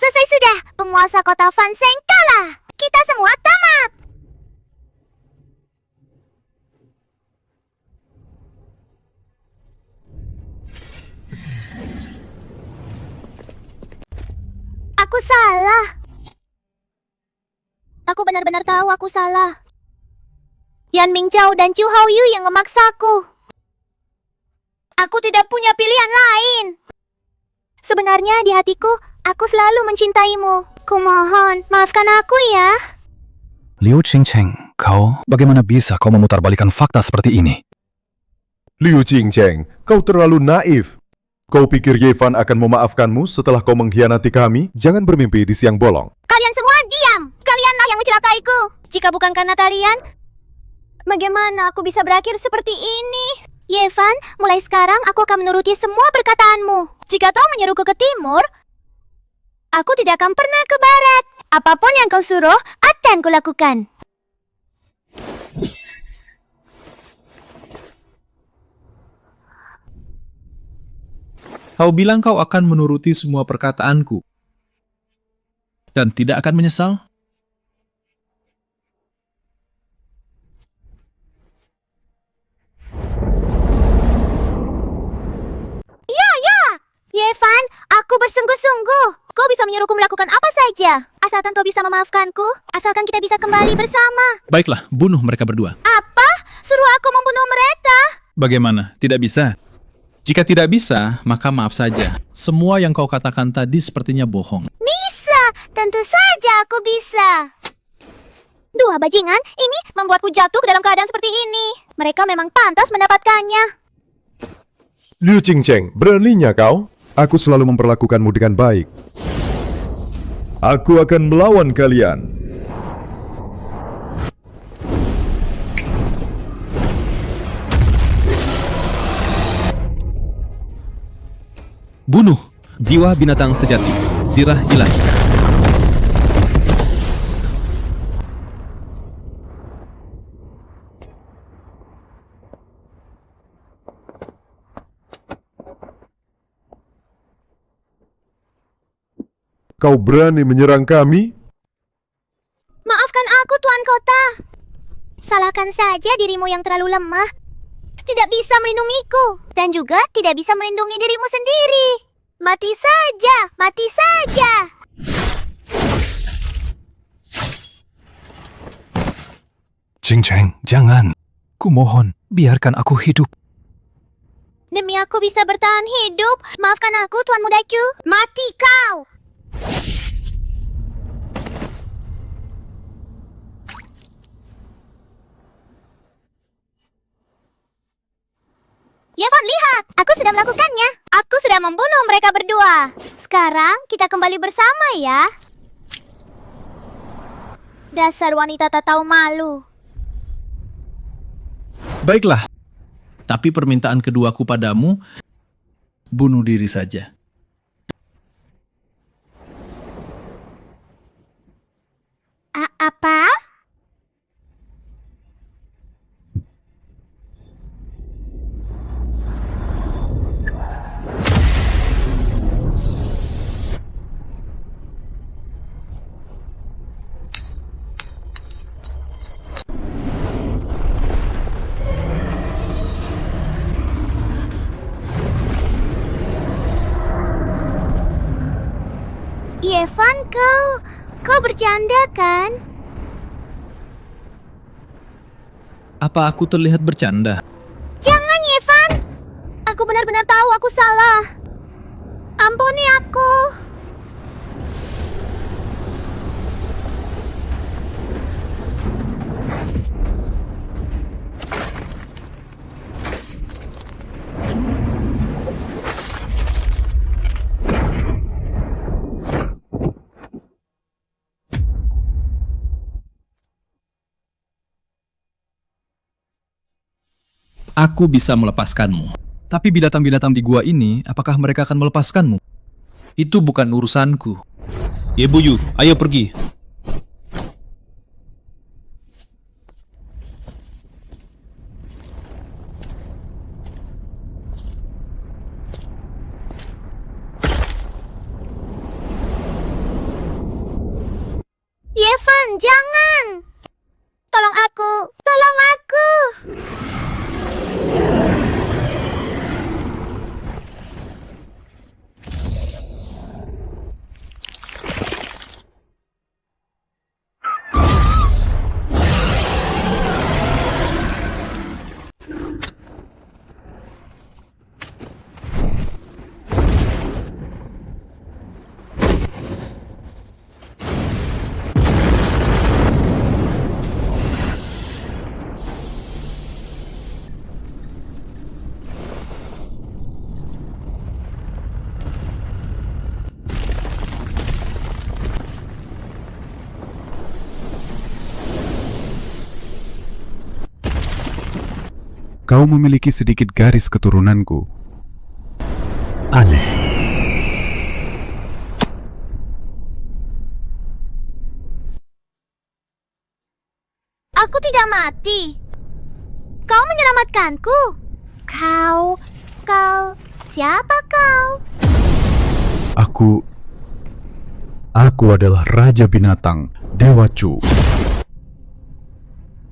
Selesai sudah, penguasa kota Fan Sheng kalah. Kita semua tamat. Aku salah. Aku benar benar-benar tahu aku salah. Yan Mingqiao dan Chu Haoyu yang memaksaku. Aku tidak punya pilihan lain. Sebenarnya di hatiku, aku selalu mencintaimu. Kumohon, maafkan aku ya. Liu Qingcheng, bagaimana bisa kau memutarbalikkan fakta seperti ini? Liu Qingcheng, kau terlalu naif. Kau pikir Ye Fan akan memaafkanmu setelah kau mengkhianati kami? Jangan bermimpi di siang bolong. Kalian semua diam. Kalianlah yang mencelakaiku. Jika bukan karena talian, bagaimana aku bisa berakhir seperti ini? Ye Fan, mulai sekarang aku akan menuruti semua perkataanmu. Jika kau menyuruhku ke timur, aku tidak akan pernah ke barat. Apapun yang kau suruh, akan kulakukan. Kau bilang kau akan menuruti semua perkataanku dan tidak akan menyesal? Ya, Ye Fan, aku bersungguh-sungguh. Kau bisa menyuruhku melakukan apa saja. Asalkan kau bisa memaafkanku, asalkan kita bisa kembali bersama. Baiklah, bunuh mereka berdua. Apa? Suruh aku membunuh mereka? Bagaimana? Tidak bisa? Jika tidak bisa, maka maaf saja. Semua yang kau katakan tadi sepertinya bohong. Bisa, tentu saja aku bisa. Dua bajingan, ini membuatku jatuh ke dalam keadaan seperti ini. Mereka memang pantas mendapatkannya. Liu Qingcheng, beraninya kau? Aku selalu memperlakukanmu dengan baik. Aku akan melawan kalian. Bunuh jiwa binatang sejati, zirah ilahi. Kau berani menyerang kami? Maafkan aku, Tuan Kota. Salahkan saja dirimu yang terlalu lemah. Tidak bisa melindungiku. Dan juga tidak bisa melindungi dirimu sendiri. Mati saja, mati saja. Qingcheng, jangan. Kumohon, biarkan aku hidup. Demi aku bisa bertahan hidup, maafkan aku, Tuan Mudaku. Mati kau! Ye Fan, lihat! Aku sudah melakukannya. Aku sudah membunuh mereka berdua. Sekarang kita kembali bersama ya. Dasar wanita tak tahu malu. Baiklah, tapi permintaan keduaku padamu, bunuh diri saja. Apa? Ye Fan, kau bercanda kan? Apa aku terlihat bercanda? Jangan, Ye Fan. Aku benar-benar tahu aku salah. Ampuni aku. Aku bisa melepaskanmu. Tapi binatang-binatang di gua ini, apakah mereka akan melepaskanmu? Itu bukan urusanku. Ye Buyu, ayo pergi. Ye Fan, jangan. Tolong aku. Tolong aku. Kau memiliki sedikit garis keturunanku. Aneh. Aku tidak mati. Kau menyelamatkanku. Kau, siapa kau? Aku adalah Raja Binatang, Dewa Chu.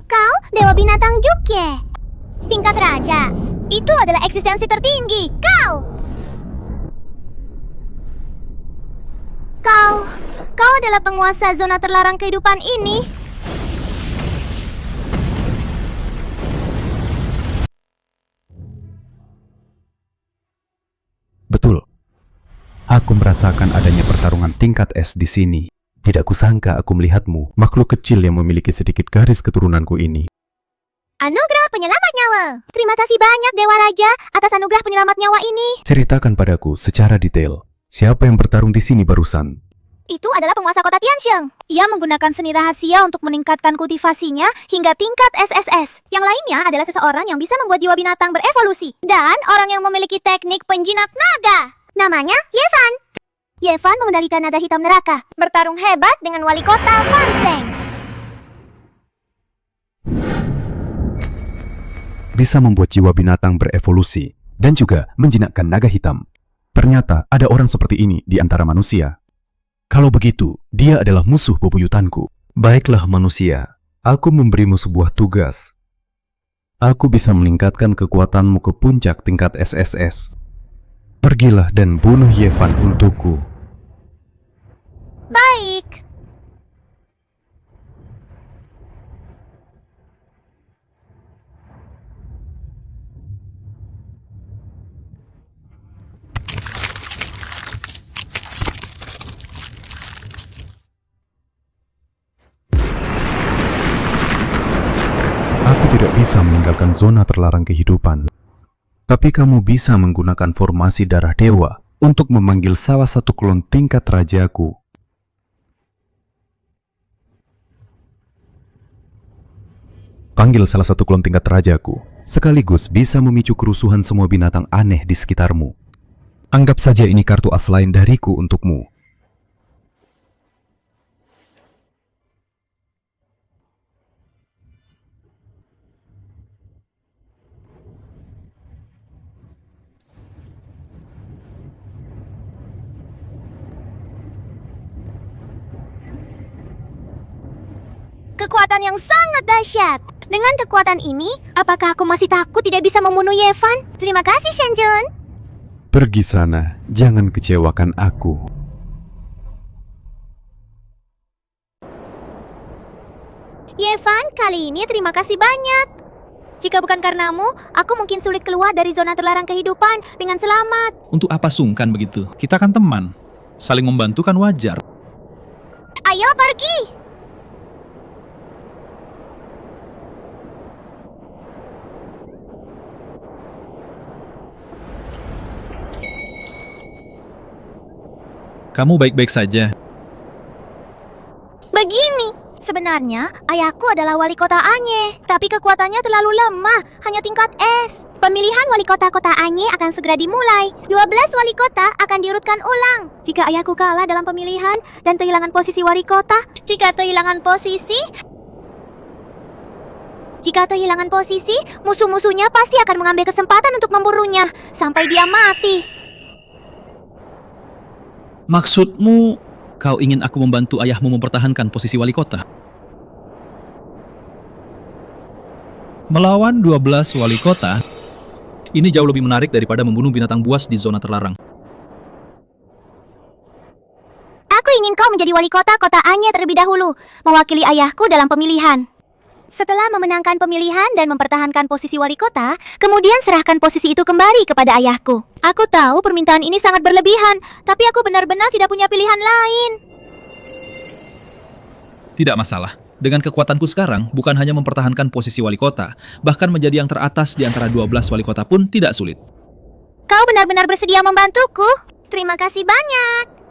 Kau Dewa Binatang Jukye. Tingkat raja. Itu adalah eksistensi tertinggi. Kau adalah penguasa zona terlarang kehidupan ini. Betul. Aku merasakan adanya pertarungan tingkat es di sini. Tidak kusangka aku melihatmu, makhluk kecil yang memiliki sedikit garis keturunanku ini. Anugerah penyelamat nyawa. Terima kasih banyak Dewa Raja atas anugerah penyelamat nyawa ini. Ceritakan padaku secara detail, siapa yang bertarung di sini barusan? Itu adalah penguasa kota Tiansheng. Ia menggunakan seni rahasia untuk meningkatkan kultivasinya hingga tingkat SSS. Yang lainnya adalah seseorang yang bisa membuat jiwa binatang berevolusi. Dan orang yang memiliki teknik penjinak naga. Namanya Yevan. Yevan mengendalikan nada hitam neraka. Bertarung hebat dengan wali kota Fanseng. Bisa membuat jiwa binatang berevolusi dan juga menjinakkan naga hitam. Ternyata ada orang seperti ini di antara manusia. Kalau begitu, dia adalah musuh bebuyutanku. Baiklah manusia, aku memberimu sebuah tugas. Aku bisa meningkatkan kekuatanmu ke puncak tingkat SSS. Pergilah dan bunuh Yevan untukku. Baik. Aku tidak bisa meninggalkan zona terlarang kehidupan. Tapi kamu bisa menggunakan formasi darah dewa untuk memanggil salah satu klon tingkat rajaku. Panggil salah satu klon tingkat rajaku, sekaligus bisa memicu kerusuhan semua binatang aneh di sekitarmu. Anggap saja ini kartu as lain dariku untukmu. Kekuatan yang sangat dahsyat. Dengan kekuatan ini, apakah aku masih takut tidak bisa membunuh Yevan? Terima kasih, Shenjun. Pergi sana, jangan kecewakan aku. Yevan, kali ini terima kasih banyak. Jika bukan karenamu, aku mungkin sulit keluar dari zona terlarang kehidupan dengan selamat. Untuk apa sungkan begitu? Kita kan teman. Saling membantu kan wajar. Ayo pergi. Kamu baik-baik saja. Begini, sebenarnya ayahku adalah wali kota Anye, tapi kekuatannya terlalu lemah, hanya tingkat S. Pemilihan wali kota-kota Anye akan segera dimulai. 12 wali kota akan diurutkan ulang. Jika ayahku kalah dalam pemilihan dan kehilangan posisi wali kota, jika kehilangan posisi, musuh-musuhnya pasti akan mengambil kesempatan untuk memburunya sampai dia mati. Maksudmu, kau ingin aku membantu ayahmu mempertahankan posisi wali kota? Melawan 12 wali kota, ini jauh lebih menarik daripada membunuh binatang buas di zona terlarang. Aku ingin kau menjadi wali kota Anye terlebih dahulu, mewakili ayahku dalam pemilihan. Setelah memenangkan pemilihan dan mempertahankan posisi wali kota, kemudian serahkan posisi itu kembali kepada ayahku. Aku tahu permintaan ini sangat berlebihan, tapi aku benar-benar tidak punya pilihan lain. Tidak masalah. Dengan kekuatanku sekarang, bukan hanya mempertahankan posisi wali kota, bahkan menjadi yang teratas di antara 12 wali kota pun tidak sulit. Kau benar-benar bersedia membantuku. Terima kasih banyak.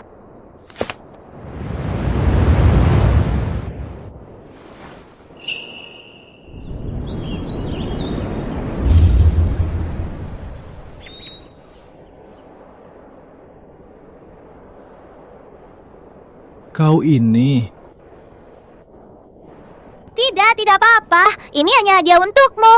Kau ini... Tidak apa-apa. Ini hanya hadiah untukmu.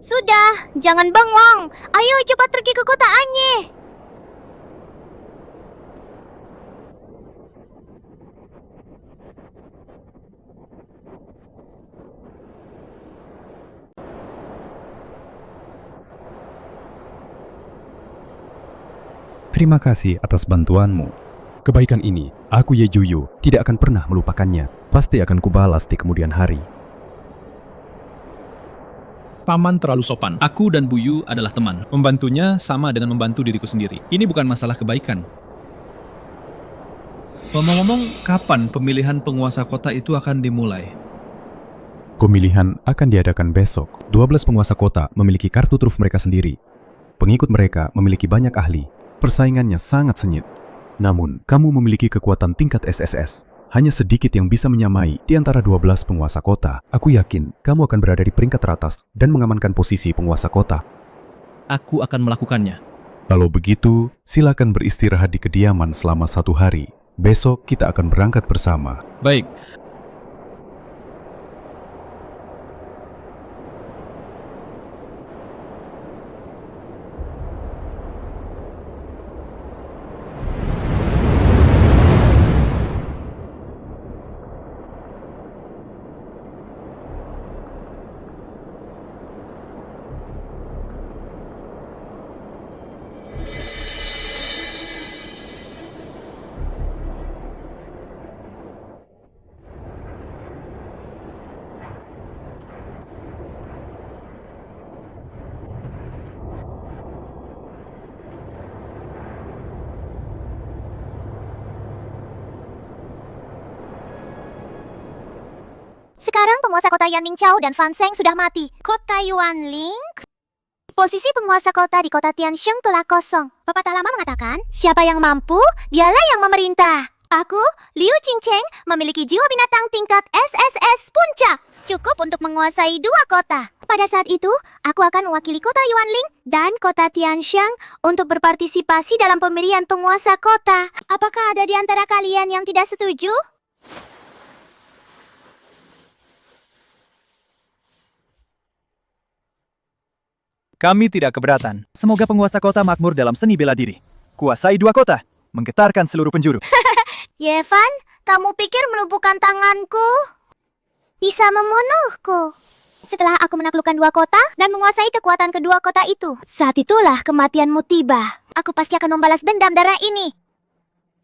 Sudah, jangan bengong. Ayo cepat pergi ke kota Anye. Terima kasih atas bantuanmu. Kebaikan ini, aku Ye Juyu tidak akan pernah melupakannya. Pasti akan kubalas di kemudian hari. Paman terlalu sopan. Aku dan Buyu adalah teman. Membantunya sama dengan membantu diriku sendiri. Ini bukan masalah kebaikan. Ngomong-ngomong, kapan pemilihan penguasa kota itu akan dimulai? Pemilihan akan diadakan besok. 12 penguasa kota memiliki kartu truf mereka sendiri. Pengikut mereka memiliki banyak ahli. Persaingannya sangat sengit. Namun, kamu memiliki kekuatan tingkat SSS. Hanya sedikit yang bisa menyamai di antara 12 penguasa kota. Aku yakin kamu akan berada di peringkat teratas dan mengamankan posisi penguasa kota. Aku akan melakukannya. Kalau begitu, silakan beristirahat di kediaman selama 1 hari. Besok kita akan berangkat bersama. Baik. Sekarang penguasa kota Yanling Chao dan Fan Seng sudah mati. Kota Yuanling? Posisi penguasa kota di kota Tiansheng telah kosong. Pepatah lama mengatakan, siapa yang mampu, dialah yang memerintah. Aku, Liu Qingcheng, memiliki jiwa binatang tingkat SSS puncak. Cukup untuk menguasai 2 kota. Pada saat itu, aku akan mewakili kota Yuanling dan kota Tiansheng untuk berpartisipasi dalam pemilihan penguasa kota. Apakah ada di antara kalian yang tidak setuju? Kami tidak keberatan. Semoga penguasa kota makmur dalam seni bela diri. Kuasai 2 kota, menggetarkan seluruh penjuru. Yevan, kamu pikir melumpuhkan tanganku bisa membunuhku? Setelah aku menaklukkan 2 kota dan menguasai kekuatan kedua kota itu, saat itulah kematianmu tiba. Aku pasti akan membalas dendam darah ini.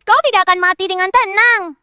Kau tidak akan mati dengan tenang.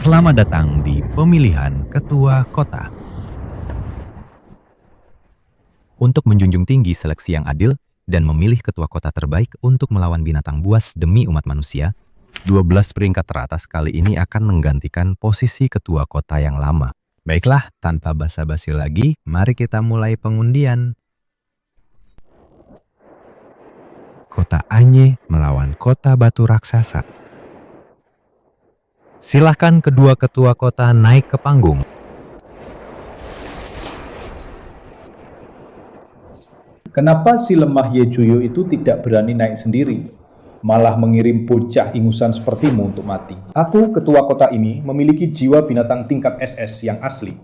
Selamat datang di pemilihan ketua kota. Untuk menjunjung tinggi seleksi yang adil dan memilih ketua kota terbaik untuk melawan binatang buas demi umat manusia, 12 peringkat teratas kali ini akan menggantikan posisi ketua kota yang lama. Baiklah, tanpa basa-basi lagi, mari kita mulai pengundian. Kota Anye melawan kota Batu Raksasa. Silahkan kedua ketua kota naik ke panggung. Kenapa si lemah Ye Juyu itu tidak berani naik sendiri, malah mengirim bocah ingusan sepertimu untuk mati? Aku, ketua kota ini, memiliki jiwa binatang tingkat SS yang asli.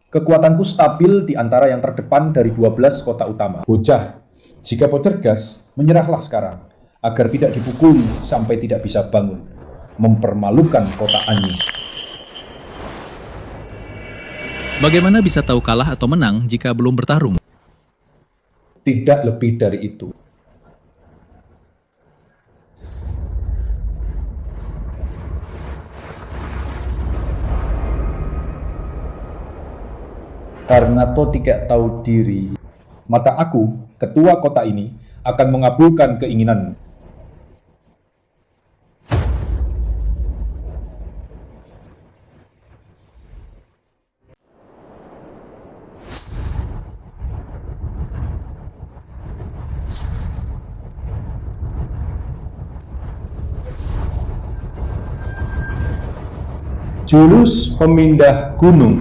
Kekuatanku stabil di antara yang terdepan dari 12 kota utama. Bocah, jika kau cerdas, menyerahlah sekarang, agar tidak dipukuli sampai tidak bisa bangun. Mempermalukan kota Anye. Bagaimana bisa tahu kalah atau menang jika belum bertarung? Tidak lebih dari itu. Karena toh tidak tahu diri, maka aku, ketua kota ini, akan mengabulkan keinginanmu. Jurus pemindah gunung.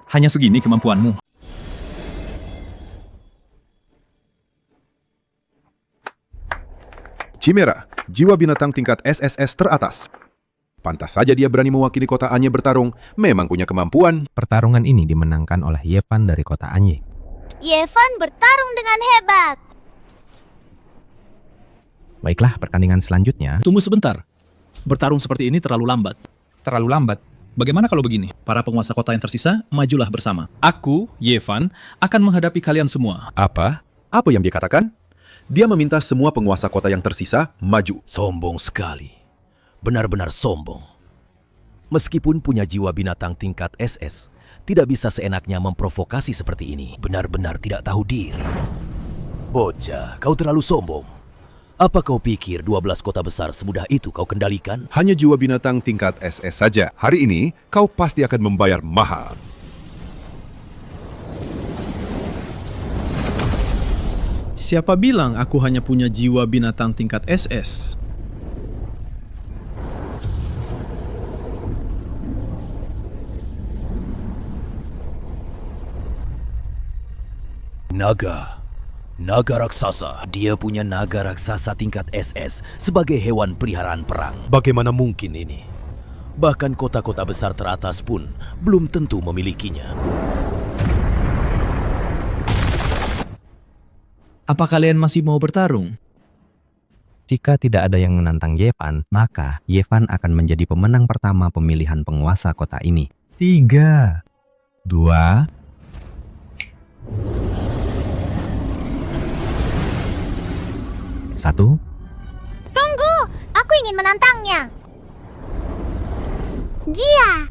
Hanya segini kemampuanmu. Chimera, jiwa binatang tingkat SSS teratas. Pantas saja dia berani mewakili kota Anye bertarung, memang punya kemampuan. Pertarungan ini dimenangkan oleh Yevan dari kota Anye. Yevan bertarung dengan hebat. Baiklah, pertandingan selanjutnya. Tunggu sebentar. Bertarung seperti ini terlalu lambat. Terlalu lambat. Bagaimana kalau begini? Para penguasa kota yang tersisa, majulah bersama. Aku, Yevan, akan menghadapi kalian semua. Apa? Apa yang dia katakan? Dia meminta semua penguasa kota yang tersisa maju. Sombong sekali. Benar-benar sombong. Meskipun punya jiwa binatang tingkat SS, tidak bisa seenaknya memprovokasi seperti ini. Benar-benar tidak tahu diri. Bocah, kau terlalu sombong. Apa kau pikir 12 kota besar semudah itu kau kendalikan? Hanya jiwa binatang tingkat SS saja. Hari ini, kau pasti akan membayar mahal. Siapa bilang aku hanya punya jiwa binatang tingkat SS? Naga raksasa. Dia punya naga raksasa tingkat SS sebagai hewan peliharaan perang. Bagaimana mungkin ini? Bahkan kota-kota besar teratas pun belum tentu memilikinya. Apa kalian masih mau bertarung? Jika tidak ada yang menantang Yevan, maka Yevan akan menjadi pemenang pertama pemilihan penguasa kota ini. 3, 2, 1. Tunggu, aku ingin menantangnya. Dia.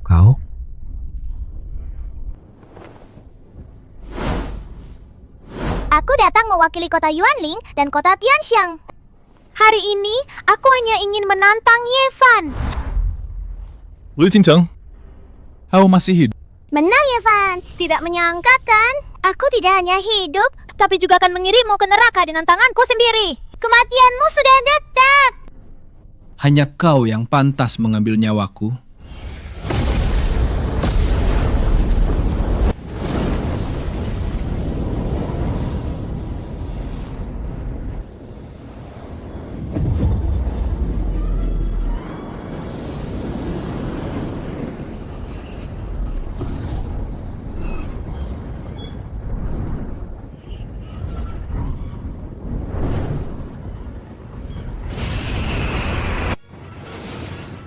Kau? Aku datang mewakili kota Yuanling dan kota Tianxiang. Hari ini, aku hanya ingin menantang Yevan. Lu Cincang, kau masih hidup? Benar, Yevan. Tidak menyangka kan? Aku tidak hanya hidup, tapi juga akan mengirimmu ke neraka dengan tanganku sendiri. Kematianmu sudah dekat. Hanya kau yang pantas mengambil nyawaku.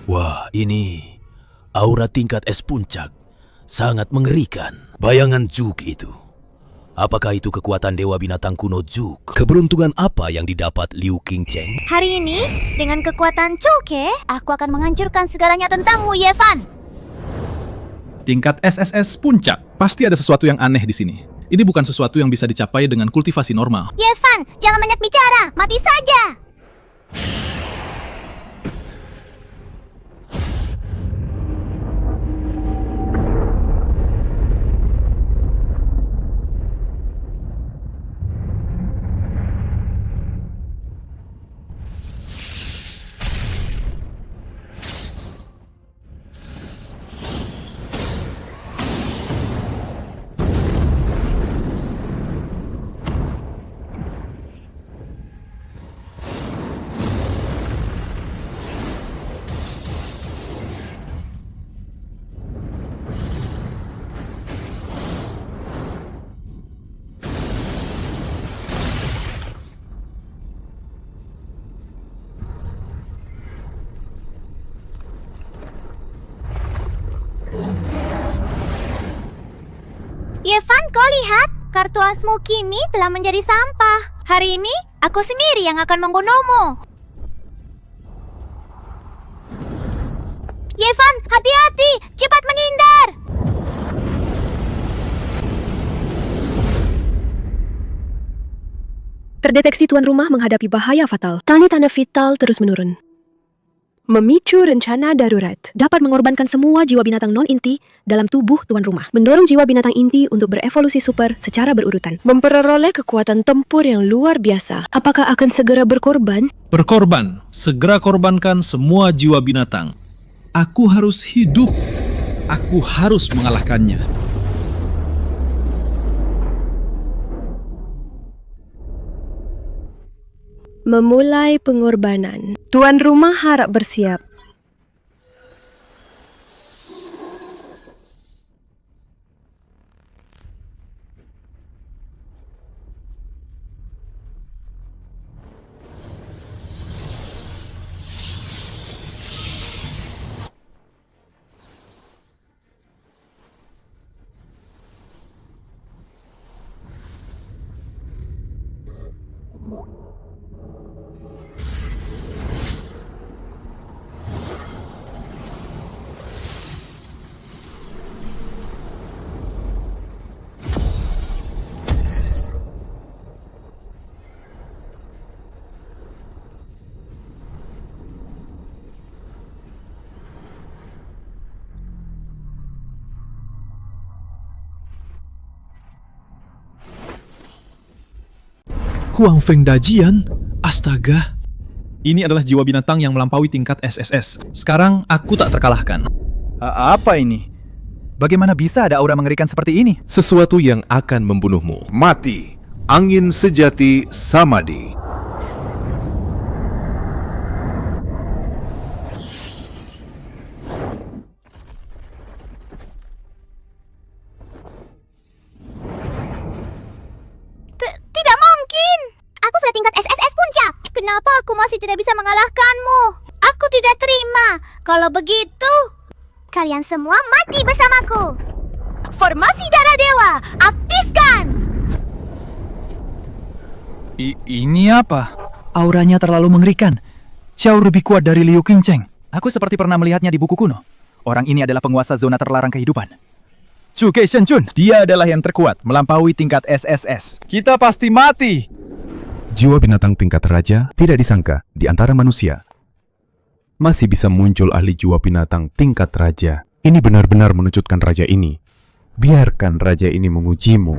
Wah, ini aura tingkat es puncak. Sangat mengerikan. Bayangan Juk itu. Apakah itu kekuatan Dewa Binatang kuno Juk? Keberuntungan apa yang didapat Liu Qingcheng? Hari ini, dengan kekuatan Cuke, aku akan menghancurkan segalanya tentangmu, Yevan. Tingkat SSS puncak. Pasti ada sesuatu yang aneh di sini. Ini bukan sesuatu yang bisa dicapai dengan kultivasi normal. Yevan, jangan banyak bicara. Mati saja. Yevan, kau lihat? Kartu asmu kini telah menjadi sampah. Hari ini, aku sendiri yang akan membunuhmu. Yevan, hati-hati! Cepat menghindar! Terdeteksi tuan rumah menghadapi bahaya fatal. Tanda-tanda vital terus menurun. Memicu rencana darurat. Dapat mengorbankan semua jiwa binatang non-inti dalam tubuh tuan rumah. Mendorong jiwa binatang inti untuk berevolusi super secara berurutan. Memperoleh kekuatan tempur yang luar biasa. Apakah akan segera berkorban? Berkorban. Segera korbankan semua jiwa binatang. Aku harus hidup. Aku harus mengalahkannya. Memulai pengorbanan. Tuan rumah harap bersiap. Huang Feng Dajian? Astaga. Ini adalah jiwa binatang yang melampaui tingkat SSS. Sekarang aku tak terkalahkan. Apa ini? Bagaimana bisa ada aura mengerikan seperti ini? Sesuatu yang akan membunuhmu. Mati. Angin sejati Samadhi. Tidak mungkin! Aku sudah tingkat SSS puncak. Kenapa aku masih tidak bisa mengalahkanmu? Aku tidak terima. Kalau begitu, kalian semua mati bersamaku. Formasi Darah Dewa, aktifkan! Ini apa? Auranya terlalu mengerikan. Jauh lebih kuat dari Liu Qingcheng. Aku seperti pernah melihatnya di buku kuno. Orang ini adalah penguasa zona terlarang kehidupan. Cuke Shenchun, dia adalah yang terkuat, melampaui tingkat SSS. Kita pasti mati! Jiwa binatang tingkat raja tidak disangka di antara manusia. Masih bisa muncul ahli jiwa binatang tingkat raja. Ini benar-benar menunjukkan raja ini. Biarkan raja ini mengujimu.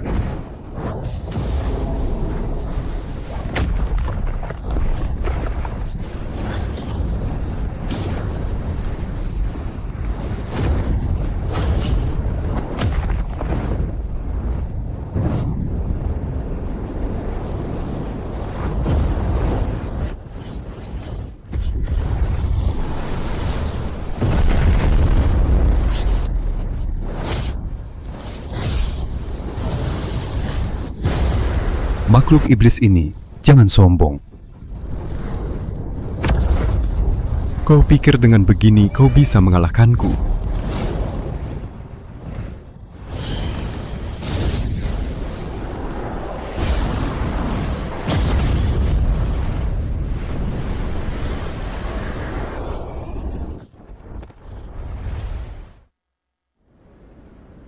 Makhluk iblis ini jangan sombong. Kau pikir dengan begini kau bisa mengalahkanku?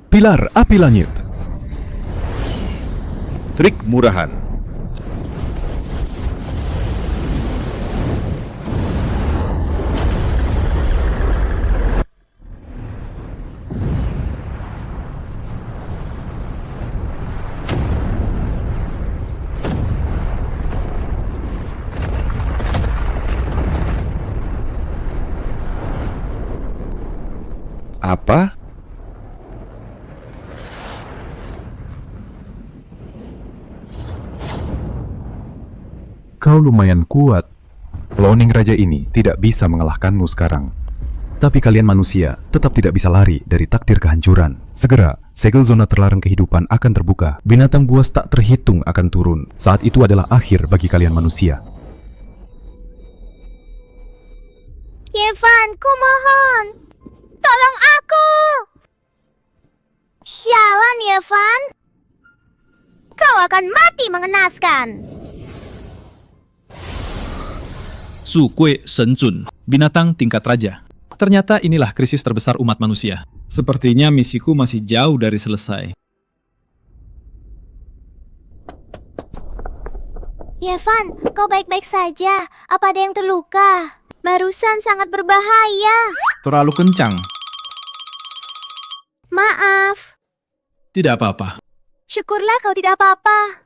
Pilar api langit. Trik murahan. Apa? Kau lumayan kuat. Cloning Raja ini tidak bisa mengalahkanmu sekarang. Tapi kalian manusia tetap tidak bisa lari dari takdir kehancuran. Segera, segel zona terlarang kehidupan akan terbuka. Binatang buas tak terhitung akan turun. Saat itu adalah akhir bagi kalian manusia. Yevan, ku mohon. Tolong aku. Sialan, Yevan. Kau akan mati mengenaskan. Sukwe Senjun, binatang tingkat raja. Ternyata inilah krisis terbesar umat manusia. Sepertinya misiku masih jauh dari selesai. Yevan, kau baik-baik saja. Apa ada yang terluka? Barusan sangat berbahaya. Terlalu kencang. Maaf. Tidak apa-apa. Syukurlah kau tidak apa-apa.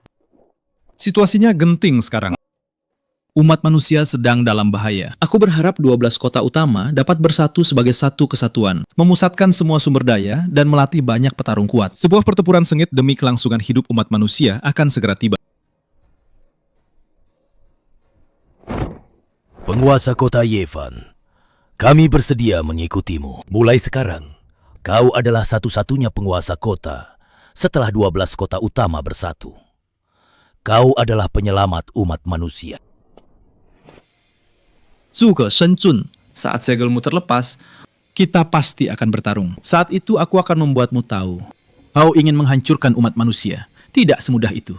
Situasinya genting sekarang. Umat manusia sedang dalam bahaya. Aku berharap 12 kota utama dapat bersatu sebagai satu kesatuan, memusatkan semua sumber daya, dan melatih banyak petarung kuat. Sebuah pertempuran sengit demi kelangsungan hidup umat manusia akan segera tiba. Penguasa kota Yevan, kami bersedia mengikutimu. Mulai sekarang, kau adalah satu-satunya penguasa kota setelah 12 kota utama bersatu. Kau adalah penyelamat umat manusia. Suke Senjun, saat segelmu terlepas, kita pasti akan bertarung. Saat itu aku akan membuatmu tahu. Kau ingin menghancurkan umat manusia. Tidak semudah itu.